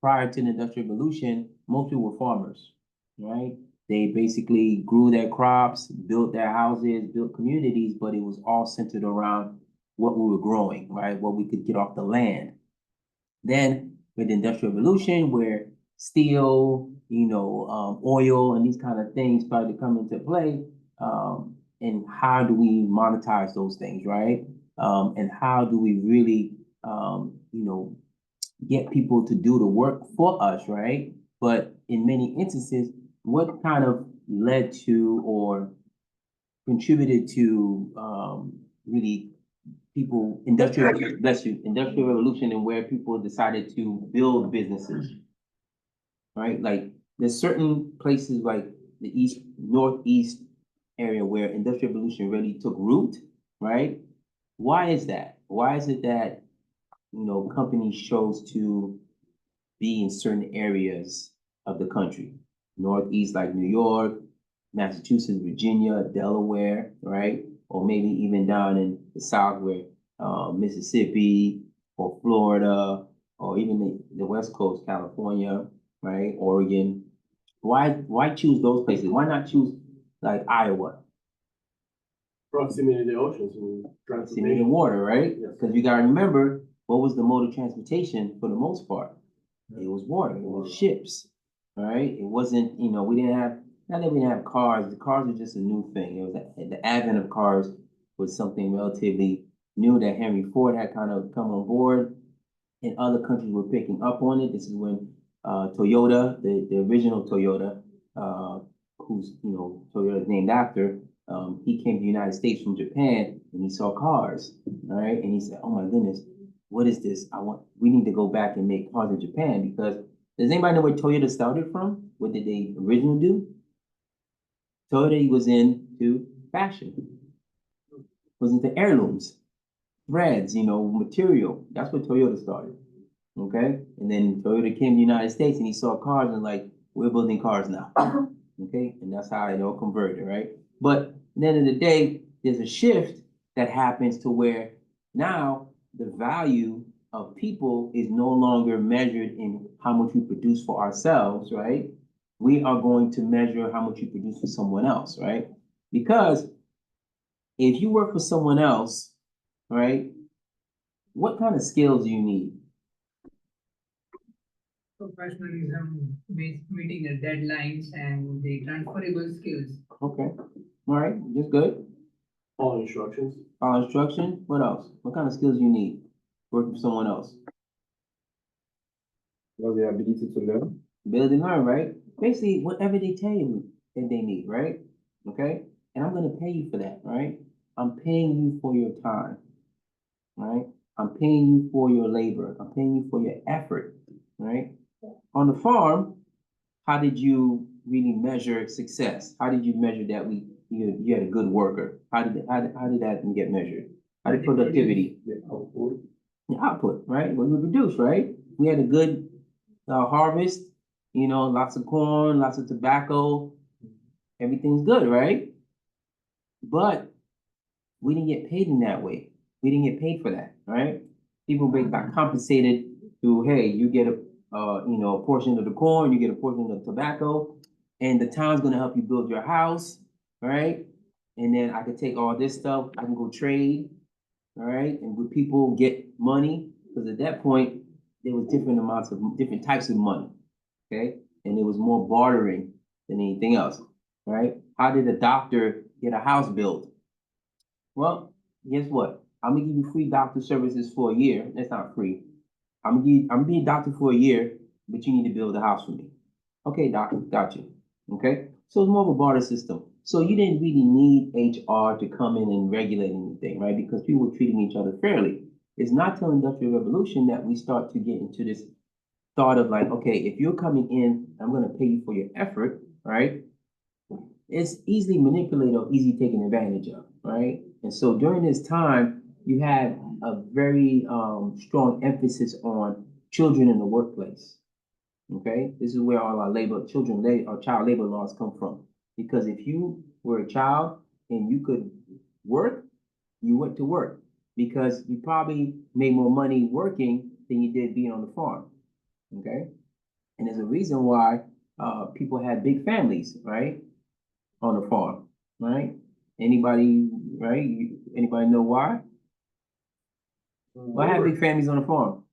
prior to the industrial revolution, most people were farmers, right? They basically grew their crops, built their houses, built communities, but it was all centered around what we were growing, right? What we could get off the land. Then with the industrial revolution, where steel, oil and these kind of things started to come into play, and how do we monetize those things, right? And how do we really, get people to do the work for us, right? But in many instances, what kind of led to or contributed to really industrial revolution and where people decided to build businesses, right? Like there's certain places like the northeast area where industrial revolution really took root, right? Why is that? Why is it that, companies chose to be in certain areas of the country? Northeast like New York, Massachusetts, Virginia, Delaware, right? Or maybe even down in the South where, Mississippi or Florida, or even the West Coast, California, right? Oregon. Why choose those places? Why not choose like Iowa? Proximity to the oceans and Proximity to transportation. water, right? Yes. Because you gotta remember, what was the mode of transportation for the most part? It was water, it was ships, right? It wasn't, we didn't have, not that we didn't have cars, the cars were just a new thing. It was, the advent of cars was something relatively new that Henry Ford had kind of come on board, and other countries were picking up on it. This is when, Toyota, the original Toyota, who's, Toyota is named after, he came to the United States from Japan and he saw cars, right? And he said, oh my goodness, what is this? We need to go back and make cars in Japan, because does anybody know where Toyota started from? What did they originally do? Toyota was into fashion, was into heirlooms, threads, material. That's where Toyota started. Okay, and then Toyota came to the United States and he saw cars and like, we're building cars now. Okay, and that's how it all converted, right? But at the end of the day, there's a shift that happens to where now the value of people is no longer measured in how much we produce for ourselves, right? We are going to measure how much you produce for someone else, right? Because if you work for someone else, right, what kind of skills do you need? Professionalism, meeting the deadlines and the transferable skills. Okay, all right, just good. All instructions. Instruction, what else? What kind of skills you need working for someone else? Well, the ability to learn. Build and learn, right? Basically, whatever they tell you that they need, right? Okay, and I'm gonna pay you for that, right? I'm paying you for your time, right? I'm paying you for your labor. I'm paying you for your effort, right? On the farm, how did you really measure success? How did you measure that you had a good worker? How did that get measured? How did productivity? The output. The output, right? What we produce, right? We had a good harvest, lots of corn, lots of tobacco, everything's good, right? But we didn't get paid in that way. We didn't get paid for that, right? People got compensated through, hey, you get a portion of the corn, you get a portion of the tobacco, and the town's gonna help you build your house, right? And then I could take all this stuff, I can go trade, all right? And would people get money? Because at that point, there was different types of money, okay? And there was more bartering than anything else, right? How did a doctor get a house built? Well, guess what? I'm gonna give you free doctor services for a year. That's not free. I'm gonna be a doctor for a year, but you need to build a house for me. Okay, doctor, got you. Okay, so it's more of a barter system. So you didn't really need HR to come in and regulate anything, right? Because people were treating each other fairly. It's not till Industrial Revolution that we start to get into this thought of like, okay, if you're coming in, I'm gonna pay you for your effort, right? It's easily manipulated or easily taken advantage of, right? And so during this time, you had a very strong emphasis on children in the workplace. Okay, this is where all our child labor laws come from. Because if you were a child and you could work, you went to work because you probably made more money working than you did being on the farm. Okay, and there's a reason why people had big families, right, on the farm, right? Anybody, right? Anybody know why? Why have big families on the farm?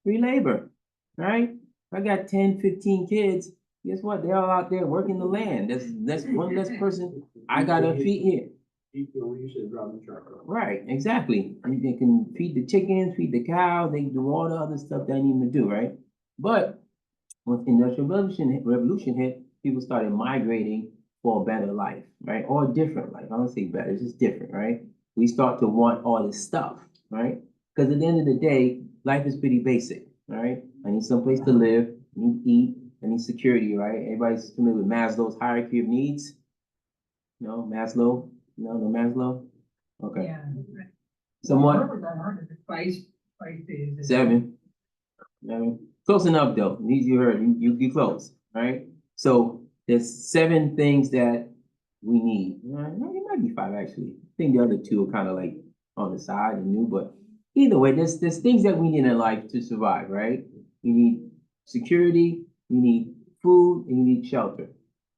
Free labor, right? If I got 10, 15 kids, guess what? They're all out there working the land. That's one less person I gotta feed here. You should drive the truck. Right, exactly. And they can feed the chickens, feed the cows, they can do all the other stuff they need to do, right? But once the Industrial Revolution hit, people started migrating for a better life, right? Or a different life. I don't say better, it's just different, right? We start to want all this stuff, right? Because at the end of the day, life is pretty basic, right? I need someplace to live, I need to eat, I need security, right? Everybody's familiar with Maslow's hierarchy of needs? No, Maslow? No Maslow? Okay. Yeah. Somewhat? Five days. Seven. Close enough though. These you heard, you close, right? So there's 7 things that we need. It might be 5 actually. I think the other 2 are kind of like on the side and new, but either way, there's things that we need in life to survive, right? You need security, you need food, and you need shelter.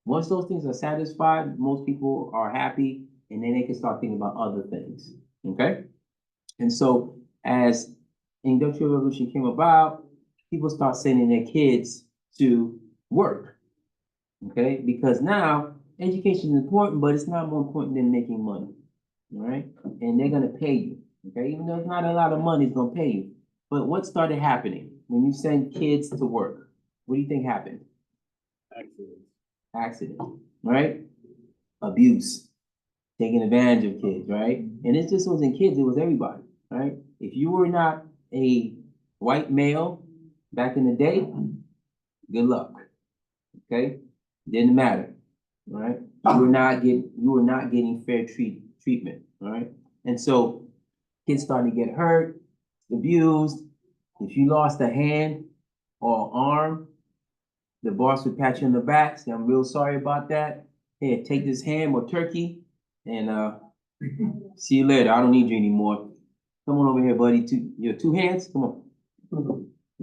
Once those things are satisfied, most people are happy, and then they can start thinking about other things. Okay? And so as Industrial Revolution came about, people start sending their kids to work. Okay, because now education is important, but it's not more important than making money. All right, and they're gonna pay you. Okay, even though it's not a lot of money, it's gonna pay you. But what started happening when you send kids to work? What do you think happened? Accident, right? Abuse, taking advantage of kids, right? And it just wasn't kids, it was everybody, right? If you were not a white male back in the day, good luck. Okay? Didn't matter. Right? You were not getting fair treatment. All right. And so kids started to get hurt, abused. If you lost a hand or arm, the boss would pat you on the back, say, I'm real sorry about that. Here, take this ham or turkey and see you later. I don't need you anymore. Come on over here, buddy. Your 2 hands, come on.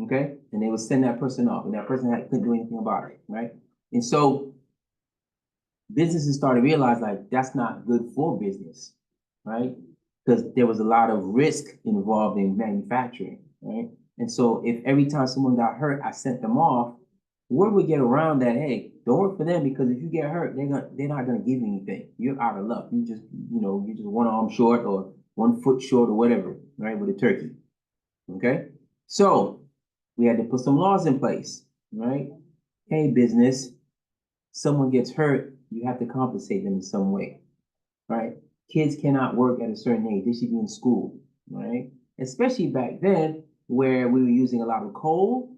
Okay? And they would send that person off, and that person couldn't do anything about it, right? And so businesses started to realize like that's not good for business, right? Because there was a lot of risk involved in manufacturing, right? And so if every time someone got hurt, I sent them off, word would get around that, hey, don't work for them because if you get hurt, they're not gonna give you anything. You're out of luck. You're just 1 arm short or 1 foot short or whatever, right? With a turkey. Okay? So we had to put some laws in place, right? Hey, business, someone gets hurt, you have to compensate them in some way, right? Kids cannot work at a certain age. They should be in school, right? Especially back then where we were using a lot of coal,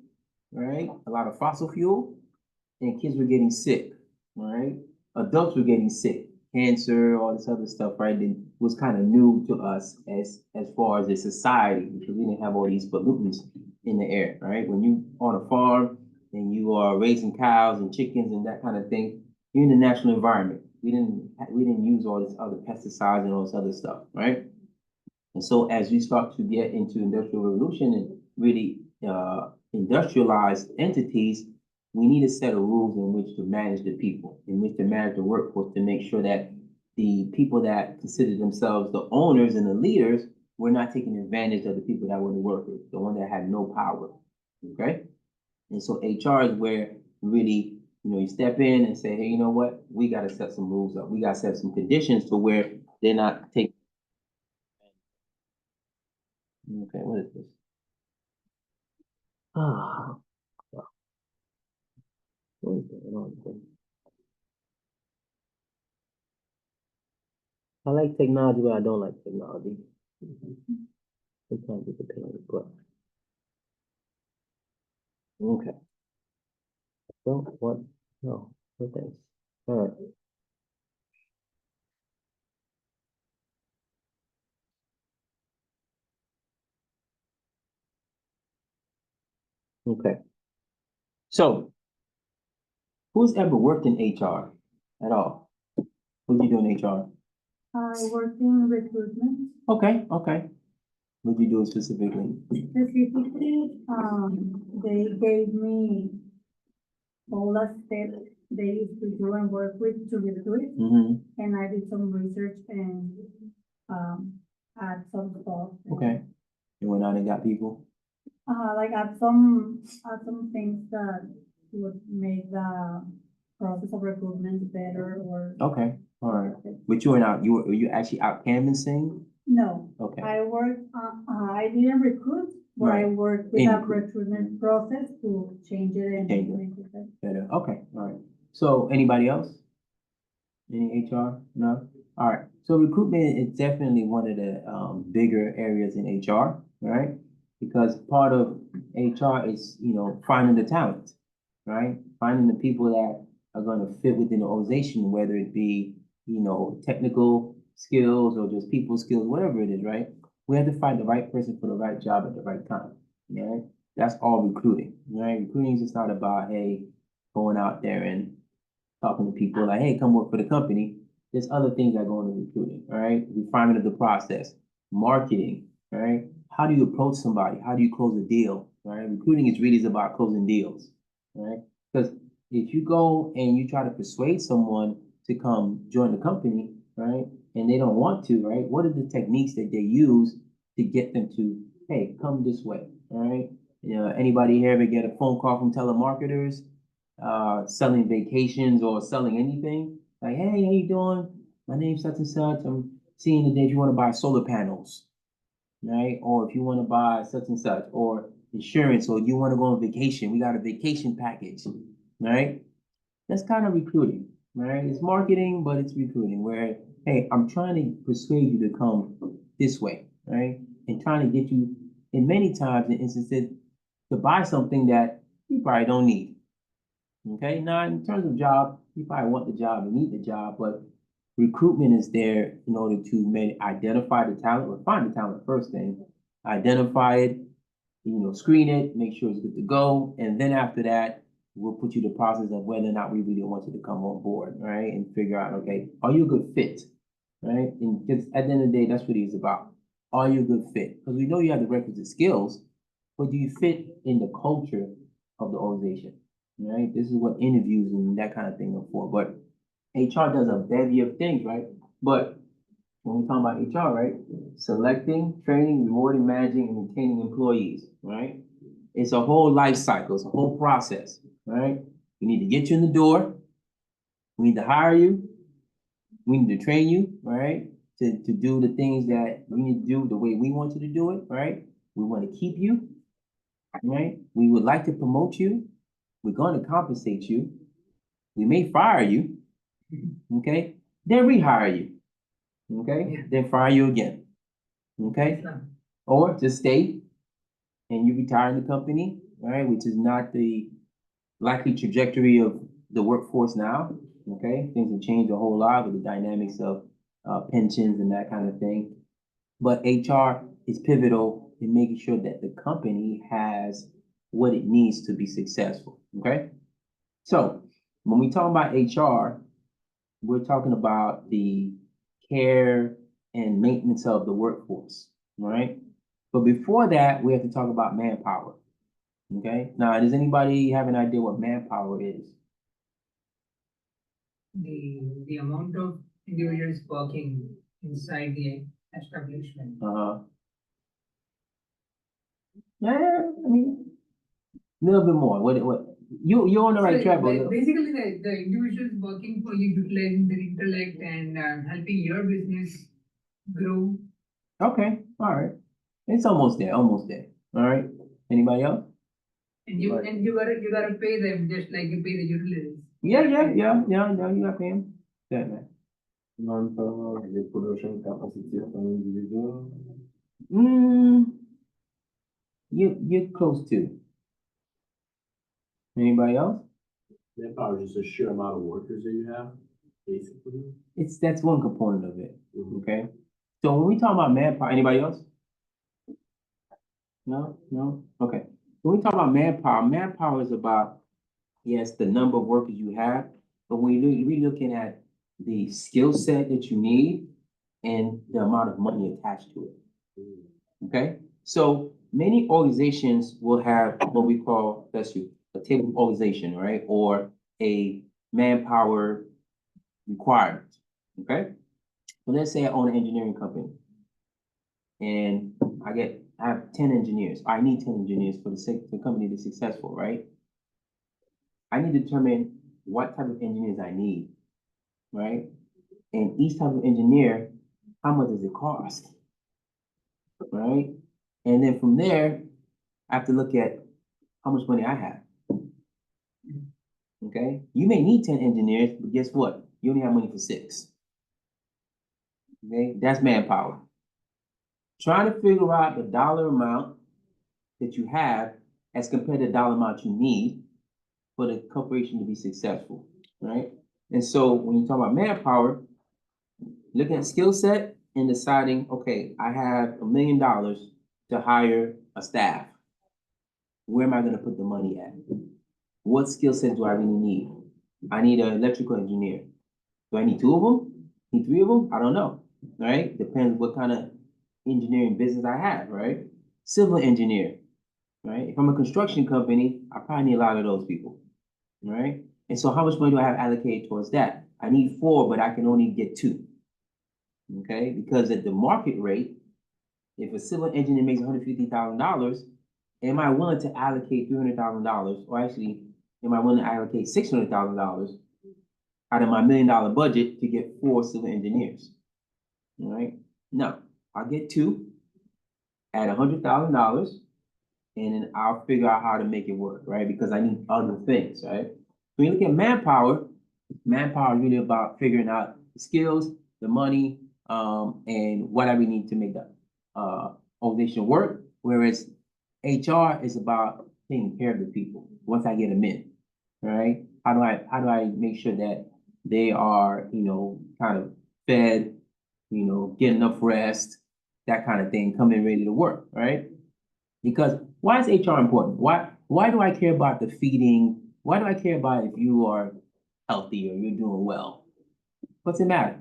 right? A lot of fossil fuel, and kids were getting sick, right? Adults were getting sick, cancer, all this other stuff, right? It was kind of new to us as far as a society because we didn't have all these pollutants in the air, right? When you on a farm and you are raising cows and chickens and that kind of thing, you're in the natural environment. We didn't use all this other pesticides and all this other stuff, right? And so as we start to get into industrial revolution and really industrialized entities, we need a set of rules in which to manage the people, in which to manage the workforce, to make sure that the people that consider themselves the owners and the leaders were not taking advantage of the people that were the workers, the one that had no power. Okay? And so HR is where really, you step in and say, hey, you know what? We got to set some rules up. We got to set some conditions to where they're not taking. Okay, what is this? What is going on here? I like technology, but I don't like technology. Sometimes it's a pain in the butt. Okay. So what? No, thanks. All right. Okay. So, who's ever worked in HR at all? What do you do in HR? I work in recruitment. Okay. What do you do specifically? Specifically, they gave me all the steps they used to do and work with to recruit. And I did some research and add some stuff. Okay. You went out and got people? Like add some things that would make the process of recruitment better or. Okay, all right. But you were you actually out canvassing? No. Okay. I worked, I didn't recruit, but I worked with a recruitment process to change it and make it better. Okay, all right. So anybody else? Any HR? No? All right. So recruitment is definitely one of the bigger areas in HR, right? Because part of HR is, finding the talent, right? Finding the people that are going to fit within the organization, whether it be, technical skills or just people skills, whatever it is, right? We have to find the right person for the right job at the right time, right? That's all recruiting, right? Recruiting is just not about, hey, going out there and talking to people like, hey, come work for the company. There's other things that go into recruiting, all right? Refinement of the process, marketing, all right? How do you approach somebody? How do you close a deal, all right? Recruiting is really about closing deals, all right? Because if you go and you try to persuade someone to come join the company, right, and they don't want to, right, what are the techniques that they use to get them to, hey, come this way, all right? You know, anybody here ever get a phone call from telemarketers, selling vacations or selling anything? Like, hey, how you doing? My name's such and such. I'm seeing today if you want to buy solar panels, right? Or if you want to buy such and such, or insurance, or you want to go on vacation, we got a vacation package, right? That's kind of recruiting, right? It's marketing, but it's recruiting where, hey, I'm trying to persuade you to come this way, right? And trying to get you, in many times, in instances, to buy something that you probably don't need. Okay, now in terms of job, you probably want the job and need the job, but recruitment is there in order to identify the talent or find the talent first thing, identify it, screen it, make sure it's good to go, and then after that, we'll put you the process of whether or not we really want you to come on board, right? And figure out, okay, are you a good fit, right? And just at the end of the day, that's what it's about. Are you a good fit? Because we know you have the requisite skills, but do you fit in the culture of the organization? Right? This is what interviews and that kind of thing are for. But HR does a bevy of things, right? But when we talk about HR, right? Selecting, training, rewarding, managing, and retaining employees, right? It's a whole life cycle. It's a whole process, right? We need to get you in the door. We need to hire you. We need to train you, right? To do the things that we need to do the way we want you to do it, right? We want to keep you, right? We would like to promote you. We're going to compensate you. We may fire you, okay? Then rehire you, okay? Yeah. Then fire you again, okay? Or just stay and you retire in the company, right? Which is not the likely trajectory of the workforce now, okay? Things have changed a whole lot with the dynamics of pensions and that kind of thing. But HR is pivotal in making sure that the company has what it needs to be successful, okay? So when we talk about HR, we're talking about the care and maintenance of the workforce, right? But before that, we have to talk about manpower, okay? Now, does anybody have an idea what manpower is? The amount of individuals working inside the establishment. Yeah, I mean, a little bit more. What? You're on the right track, but Basically, the individuals working for you, utilizing their intellect and helping your business grow. okay, all right. It's almost there, almost there. All right. Anybody else? And you gotta pay them just like you pay the utilities. Yeah, you got him. Yeah, man. Manpower, the production capacity of an individual. You're close to. Anybody else? Manpower is just a sheer amount of workers that you have, basically. That's one component of it. Mhm. Okay. So when we talk about manpower, anybody else? No? Okay. When we talk about manpower is about, yes, the number of workers you have, but when we're looking at the skill set that you need and the amount of money attached to it. Okay? So many organizations will have what we call, a table of organization, right? Or a manpower requirement. Okay? So let's say I own an engineering company and I have 10 engineers. I need 10 engineers for the company to be successful, right? I need to determine what type of engineers I need, right? And each type of engineer, how much does it cost, right? And then from there, I have to look at how much money I have. Okay, you may need 10 engineers, but guess what? You only have money for 6. Okay, that's manpower. Trying to figure out the dollar amount that you have as compared to the dollar amount you need for the corporation to be successful, right? And so when you talk about manpower, looking at skill set and deciding, okay, I have $1 million to hire a staff. Where am I going to put the money at? what skill set do I really need? I need an electrical engineer. Do I need two of them? Need three of them? I don't know, right? Depends what kind of engineering business I have, right? Civil engineer, right? If I'm a construction company, I probably need a lot of those people, right? And so how much money do I have allocated towards that? I need 4, but I can only get 2. Okay, because at the market rate, if a civil engineer makes $150,000, am I willing to allocate $300,000, or actually, am I willing to allocate $600,000 out of my $1 million budget to get 4 civil engineers? All right, no, I'll get 2 at $100,000, and then I'll figure out how to make it work, right? Because I need other things, right? When you look at manpower is really about figuring out the skills, the money, and what I really need to make the organization work. Whereas HR is about taking care of the people once I get them in, right? How do I make sure that they are, kind of fed, get enough rest, that kind of thing, come in ready to work, right? Because why is HR important? Why do I care about the feeding? Why do I care about if you are healthy or you're doing well? What's it matter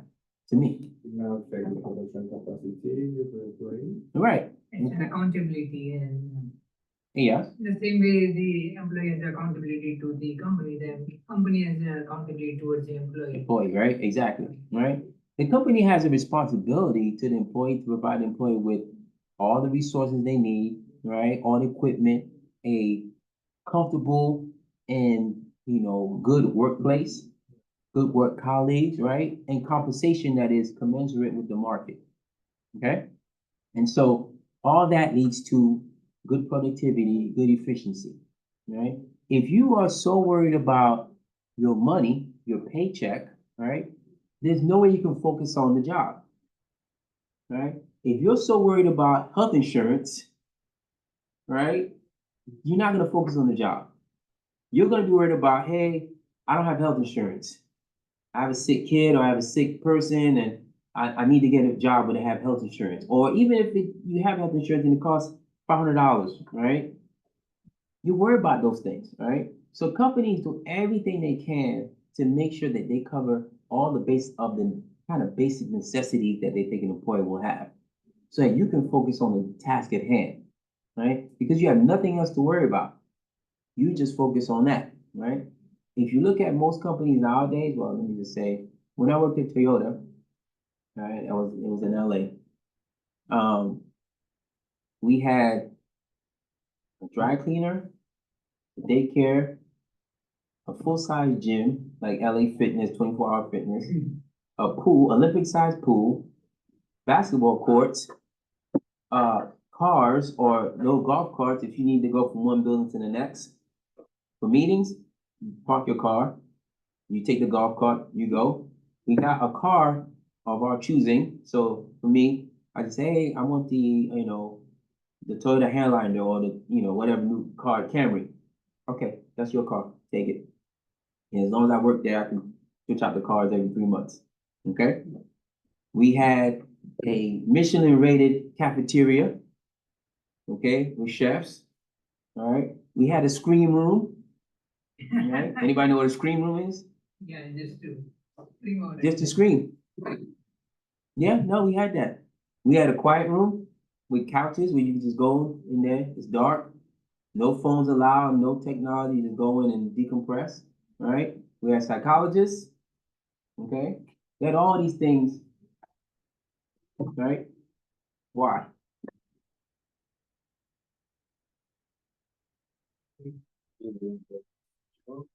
to me? Now check the production capacity of the employee. Right. It's an accountability, and Yes. the same way the employee has accountability to the company, the company has an accountability towards the employee. Employee, right? Exactly. Right. The company has a responsibility to the employee to provide the employee with all the resources they need, right? All the equipment, a comfortable and good workplace, good work colleagues, right? And compensation that is commensurate with the market. Okay. And so all that leads to good productivity, good efficiency, right? If you are so worried about your money, your paycheck, right? There's no way you can focus on the job, right? If you're so worried about health insurance, right? You're not gonna focus on the job. You're gonna be worried about, hey, I don't have health insurance. I have a sick kid or I have a sick person and I need to get a job where they have health insurance. Or even if you have health insurance and it costs $500, right? You worry about those things, right? So companies do everything they can to make sure that they cover all the base of the kind of basic necessities that they think an employee will have. So that you can focus on the task at hand, right? Because you have nothing else to worry about. You just focus on that, right? If you look at most companies nowadays, well, let me just say, when I worked at Toyota, right, it was in LA. We had a dry cleaner, a daycare, a full-size gym, like LA Fitness, 24-hour fitness, a pool, Olympic-sized pool, basketball courts, cars or no golf carts if you need to go from one building to the next. For meetings, you park your car, you take the golf cart, you go. We got a car of our choosing. So for me, I just say, hey, I want the Toyota Highlander or the, whatever new car, Camry. Okay, that's your car. Take it. And as long as I work there, I can switch out the cars every 3 months. Okay. We had a Michelin rated cafeteria. Okay, with chefs. All right. We had a screen room. Right? Anybody know what a screen room is? Yeah, just to scream out. Just to scream. Yeah, no, we had that. We had a quiet room with couches where you can just go in there. It's dark. No phones allowed, no technology, just go in and decompress. All right. We had psychologists. Okay. We had all these things. Right? Why? Easy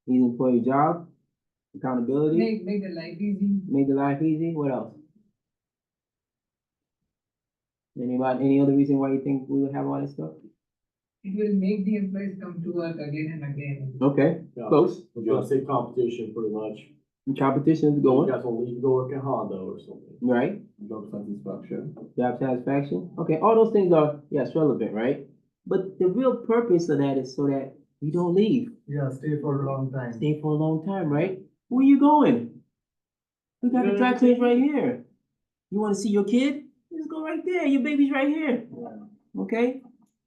employee job, accountability, Make the life easy. make the life easy. What else? Any other reason why you think we would have all that stuff? It will make the employees come to work again and again. Okay, Yeah. close. We're gonna say competition pretty much. Competition is You going, guys will leave to go work at Honda or something. right? Job satisfaction. Job satisfaction. Okay, all those things are, yes, relevant, right? But the real purpose of that is so that you don't leave. Yeah, stay for a long time. Stay for a long time, right? Where you going? We got the dry cleaners right here. You want to see your kid? Just go right there. Your baby's right here. Okay?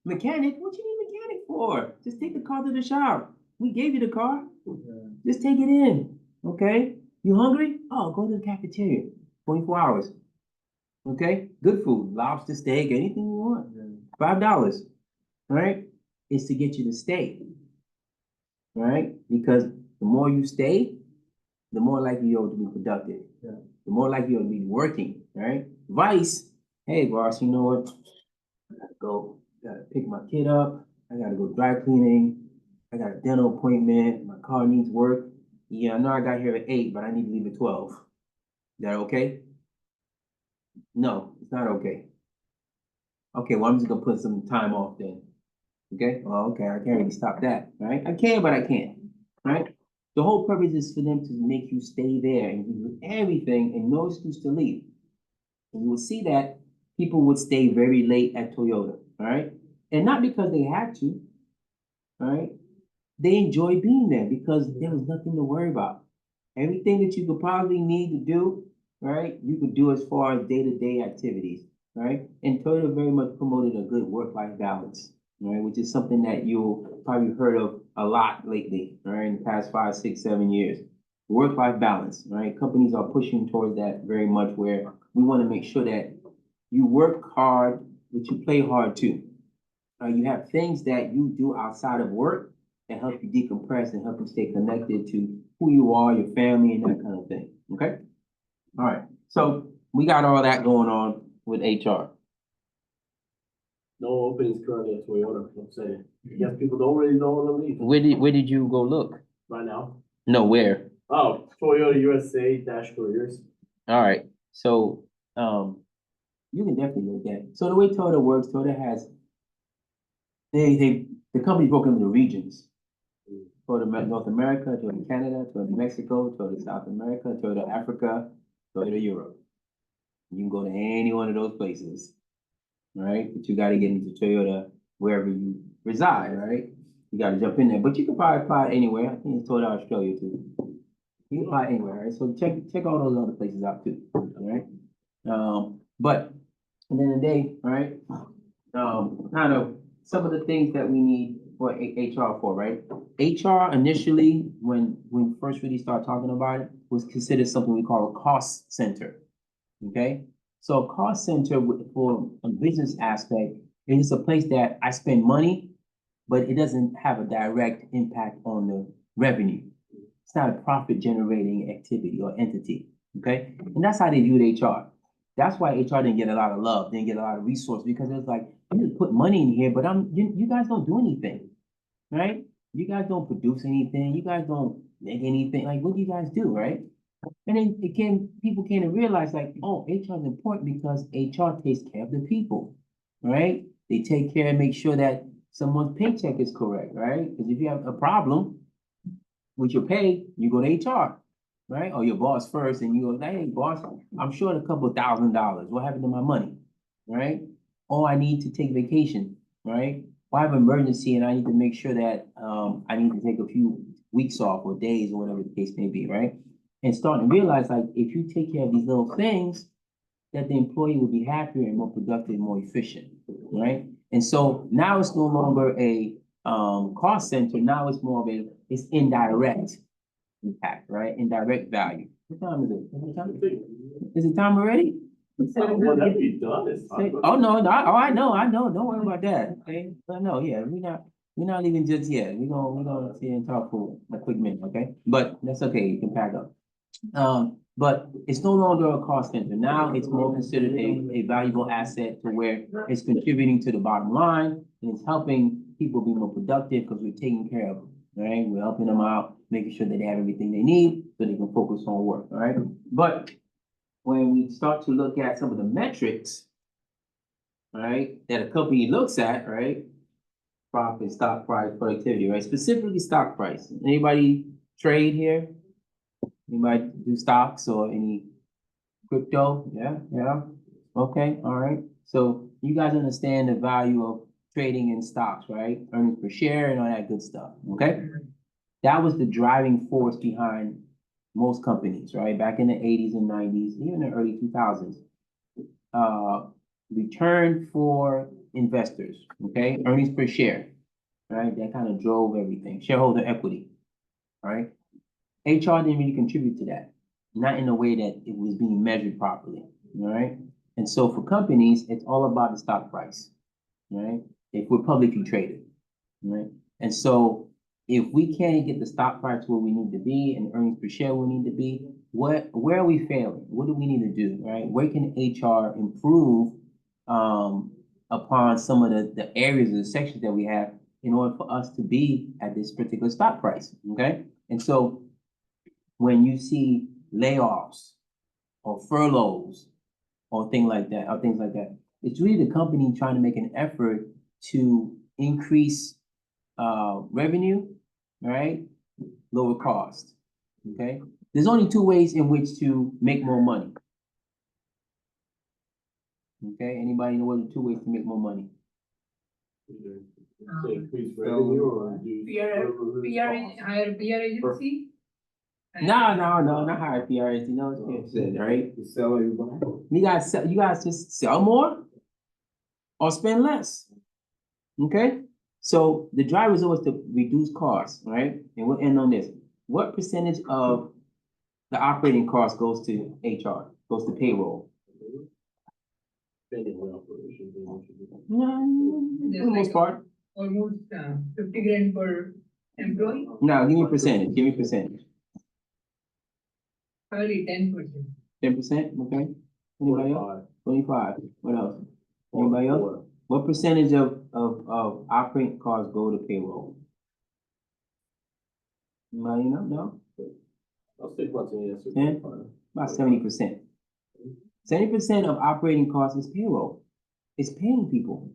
Mechanic, what you need mechanic for? Just take the car to the shop. We gave you the car. Just take it in, okay? You hungry? Oh, go to the cafeteria, 24 hours. Okay, good food, lobster, steak, anything you want. $5, right? Is to get you to stay, right? Because the more you stay, the more likely you're to be productive. Yeah. The more likely you're to be working, right? Vice, hey boss, you know what? I gotta pick my kid up. I gotta go dry cleaning. I got a dental appointment. My car needs work. Yeah, I know I got here at 8, but I need to leave at 12. Is that okay? No, it's not okay. Okay, well, I'm just gonna put some time off then. Okay, well, okay, I can't really stop that, right? I can, but I can't, right? The whole purpose is for them to make you stay there and give you everything and no excuse to leave. And you will see that people would stay very late at Toyota, all right? And not because they had to, all right? They enjoy being there because there was nothing to worry about. Everything that you could probably need to do, right? You could do as far as day-to-day activities, right? And Toyota very much promoted a good work-life balance, right? Which is something that you'll probably heard of a lot lately, right? In the past 5, 6, 7 years. Work-life balance, right? Companies are pushing towards that very much where we want to make sure that you work hard, but you play hard too. You have things that you do outside of work that help you decompress and help you stay connected to who you are, your family, and that kind of thing. Okay? All right. So we got all that going on with HR. No openings currently at Toyota, I'm saying. Yes, people don't really know where to leave Where did you go look? right now. No, where? Oh, Toyota USA dash careers. All right. So you can definitely look at it. So the way Toyota works, Toyota has the company broken into regions. Toyota North America, Toyota Canada, Toyota Mexico, Toyota South America, Toyota Africa, Toyota Europe. You can go to any one of those places, right? But you gotta get into Toyota wherever you reside, right? You gotta jump in there, but you can probably apply anywhere. I think it's Toyota Australia too. You can apply anywhere, right? So check all those other places out too, all right? But at the end of the day, right? Kind of some of the things that we need for HR for, right? HR initially, when we first really started talking about it, was considered something we call a cost center. Okay, so a cost center for a business aspect is a place that I spend money, but it doesn't have a direct impact on the revenue. It's not a profit generating activity or entity. Okay, and that's how they viewed HR. That's why HR didn't get a lot of love, didn't get a lot of resources, because it was like, you just put money in here, but you guys don't do anything, right? You guys don't produce anything. You guys don't make anything. Like, what do you guys do, right? And then people came to realize like, oh, HR is important because HR takes care of the people, right? They take care and make sure that someone's paycheck is correct, right? Because if you have a problem with your pay, you go to HR, right? Or your boss first, and you go, hey, boss, I'm short a couple $1,000. What happened to my money, right? Oh, I need to take vacation, right? Or I have an emergency and I need to make sure that I need to take a few weeks off or days or whatever the case may be, right? And starting to realize like if you take care of these little things, that the employee will be happier and more productive, more efficient, right? And so now it's no longer a cost center. Now it's more of it's indirect impact, right? Indirect value. What time is it? Is it time already? Well, that'd be done. It's time. Oh no, no, I know. Don't worry about that. Okay, but no, yeah, we're not leaving just yet. We're gonna sit and talk for a quick minute, okay? But that's okay. You can pack up. But it's no longer a cost center. Now it's more considered a valuable asset to where it's contributing to the bottom line and it's helping people be more productive because we're taking care of them, right? We're helping them out, making sure that they have everything they need so they can focus on work, all right? But when we start to look at some of the metrics, right, that a company looks at, right? Profit, stock price, productivity, right? Specifically stock price. Anybody trade here? Anybody do stocks or any crypto? Yeah. Okay, all right. So you guys understand the value of trading in stocks, right? Earnings per share and all that good stuff. Okay. That was the driving force behind most companies, right? Back in the 80s and 90s, even the early 2000s. Return for investors, okay? Earnings per share. right? That kind of drove everything, shareholder equity, right? HR didn't really contribute to that, not in a way that it was being measured properly, all right? And so for companies, it's all about the stock price, right? If we're publicly traded, right? And so if we can't get the stock price where we need to be and earnings per share where we need to be, where are we failing? What do we need to do, right? Where can HR improve upon some of the areas or the sections that we have in order for us to be at this particular stock price, okay? And so when you see layoffs or furloughs or things like that, it's really the company trying to make an effort to increase revenue, right? Lower cost, okay? There's only two ways in which to make more money. Okay, anybody know what the two ways to make more money? Either to increase revenue or reduce. Higher PR agency? No, not hire PRs, you know what I'm saying, right? You sell everybody. You guys just sell more or spend less. Okay? So the driver is always to reduce costs, right? And we'll end on this. What percentage of the operating cost goes to HR, goes to payroll? Spending on operations. and what you do. No, for the most part. Almost 50 grand per employee, Now, give me a percentage. probably 10%. 10%, okay? Anybody else? 25. 25. What else? Anybody else? What percentage of operating costs go to payroll? Anybody know? No? I'll stick with the answer. 10? About 70%. 70% of operating costs is payroll. It's paying people.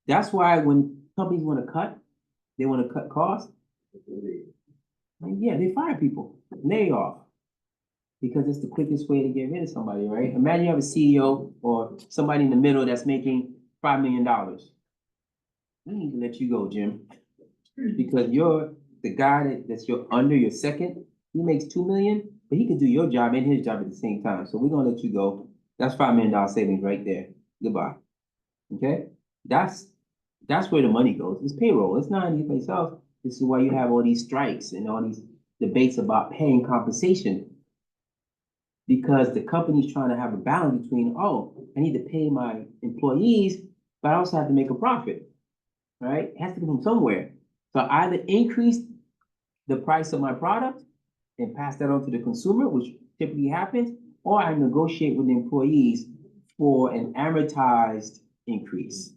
That's why when companies want to cut, they want to cut costs. Yeah, they fire people, lay off. Because it's the quickest way to get rid of somebody, right? Imagine you have a CEO or somebody in the middle that's making $5 million. We need to let you go, Jim. Because you're the guy that's your second, he makes 2 million, but he can do your job and his job at the same time. So we're gonna let you go. That's $5 million savings right there. Goodbye. Okay? That's where the money goes. It's payroll. It's not anything else. This is why you have all these strikes and all these debates about paying compensation. Because the company's trying to have a balance between, oh, I need to pay my employees, but I also have to make a profit, right? It has to come from somewhere. So I either increase the price of my product and pass that on to the consumer, which typically happens, or I negotiate with the employees for an amortized increase,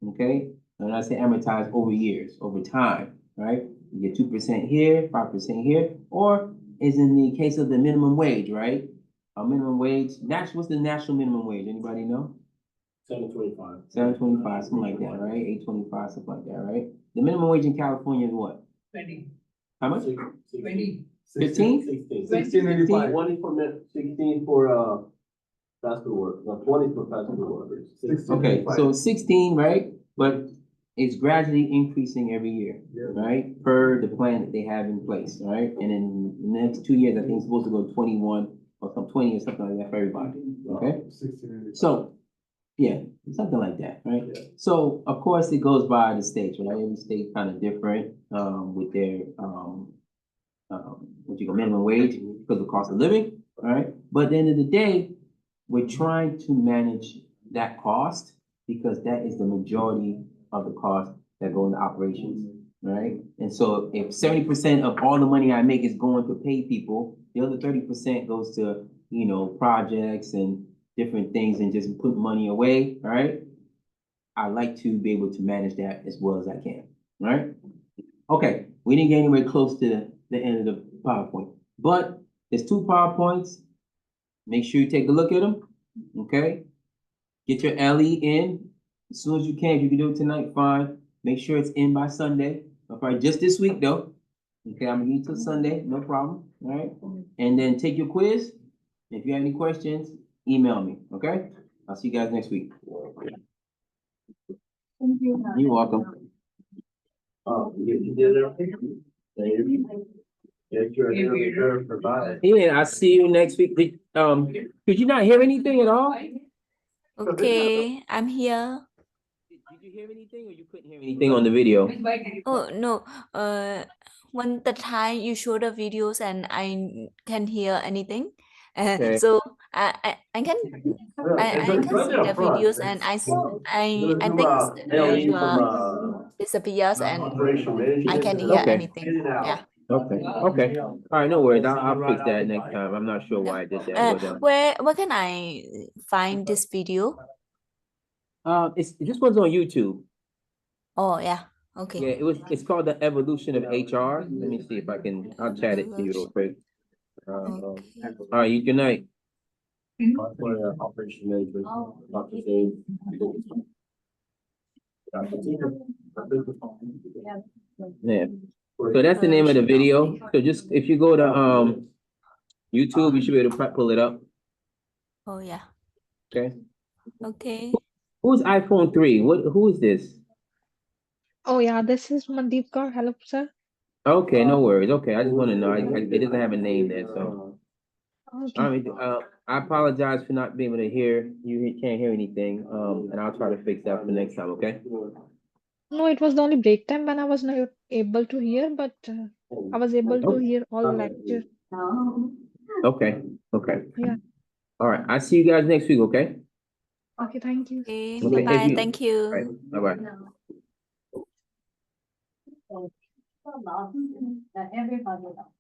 okay? And I say amortized over years, over time, right? You get 2% here, 5% here, or is in the case of the minimum wage, right? A minimum wage, what's the national minimum wage? Anybody know? $7.25. $7.25, something like that, right? $8.25, something like that, right? The minimum wage in California is what? 20. How much? 20. 15? 1685. 20 for 16 for fast food workers, no, 20 for fast food workers. 16. Okay, so 16, right? But it's gradually increasing every year, Yeah. right? Per the plan that they have in place, right? And in the next 2 years, I think it's supposed to go 21 or some 20 or something like that for everybody, okay? 1685. So, yeah, something like that, right? Yeah. So, of course, it goes by the states, right? Every state kind of different, with their, minimum wage because of cost of living, right? But at the end of the day, we're trying to manage that cost because that is the majority of the cost that go into operations, right? And so if 70% of all the money I make is going to pay people, the other 30% goes to, projects and different things and just put money away, right? I like to be able to manage that as well as I can, right? Okay, we didn't get anywhere close to the end of the PowerPoint, but there's 2 PowerPoints. Make sure you take a look at them, okay? Get your LE in as soon as you can. If you can do it tonight, fine. Make sure it's in by Sunday. Okay, just this week though. Okay, I'm gonna give you till Sunday, no problem, all right? And then take your quiz. If you have any questions, email me, okay? I'll see you guys next week. Thank you. You're welcome. You did everything? Thank you. Get your provide. Yeah, I'll see you next week. Could you not hear anything at all? Okay, I'm here. Did you hear anything or you couldn't hear anything on the video? Which bike did you Oh no, when the time you show the videos and I can hear anything, Okay. so I can I can see the videos and I think you disappears and Operation management. I can hear Okay. anything. Yeah. Okay, okay. All right, no worries. I'll fix that next time. I'm not sure why I did that, but, Where can I find this video? this one's on YouTube. Oh yeah. Okay. Yeah, it's called The Evolution of HR. Let me see if I can, I'll chat it to you real quick. Okay. All right, good night. For operation management, Dr. James. Yeah. So that's the name of the video. So just, if you go to, YouTube, you should be able to pull it up, Oh yeah. okay? Okay. Who's iPhone 3? Who is this? Oh yeah, this is Mandeep Kaur. Hello, sir. Okay, no worries. Okay, I just want to know. It doesn't have a name there, so. Okay. I mean, I apologize for not being able to hear. You can't hear anything. And I'll try to fix that for next time, okay? No, it was the only break time when I was not able to hear, but I was able to hear all lecture. Okay, okay. Yeah. All right, I'll see you guys next week, okay? Okay, thank you. Okay. Okay, if Bye-bye. you- Thank All you. right, bye-bye. So lost that everybody lost.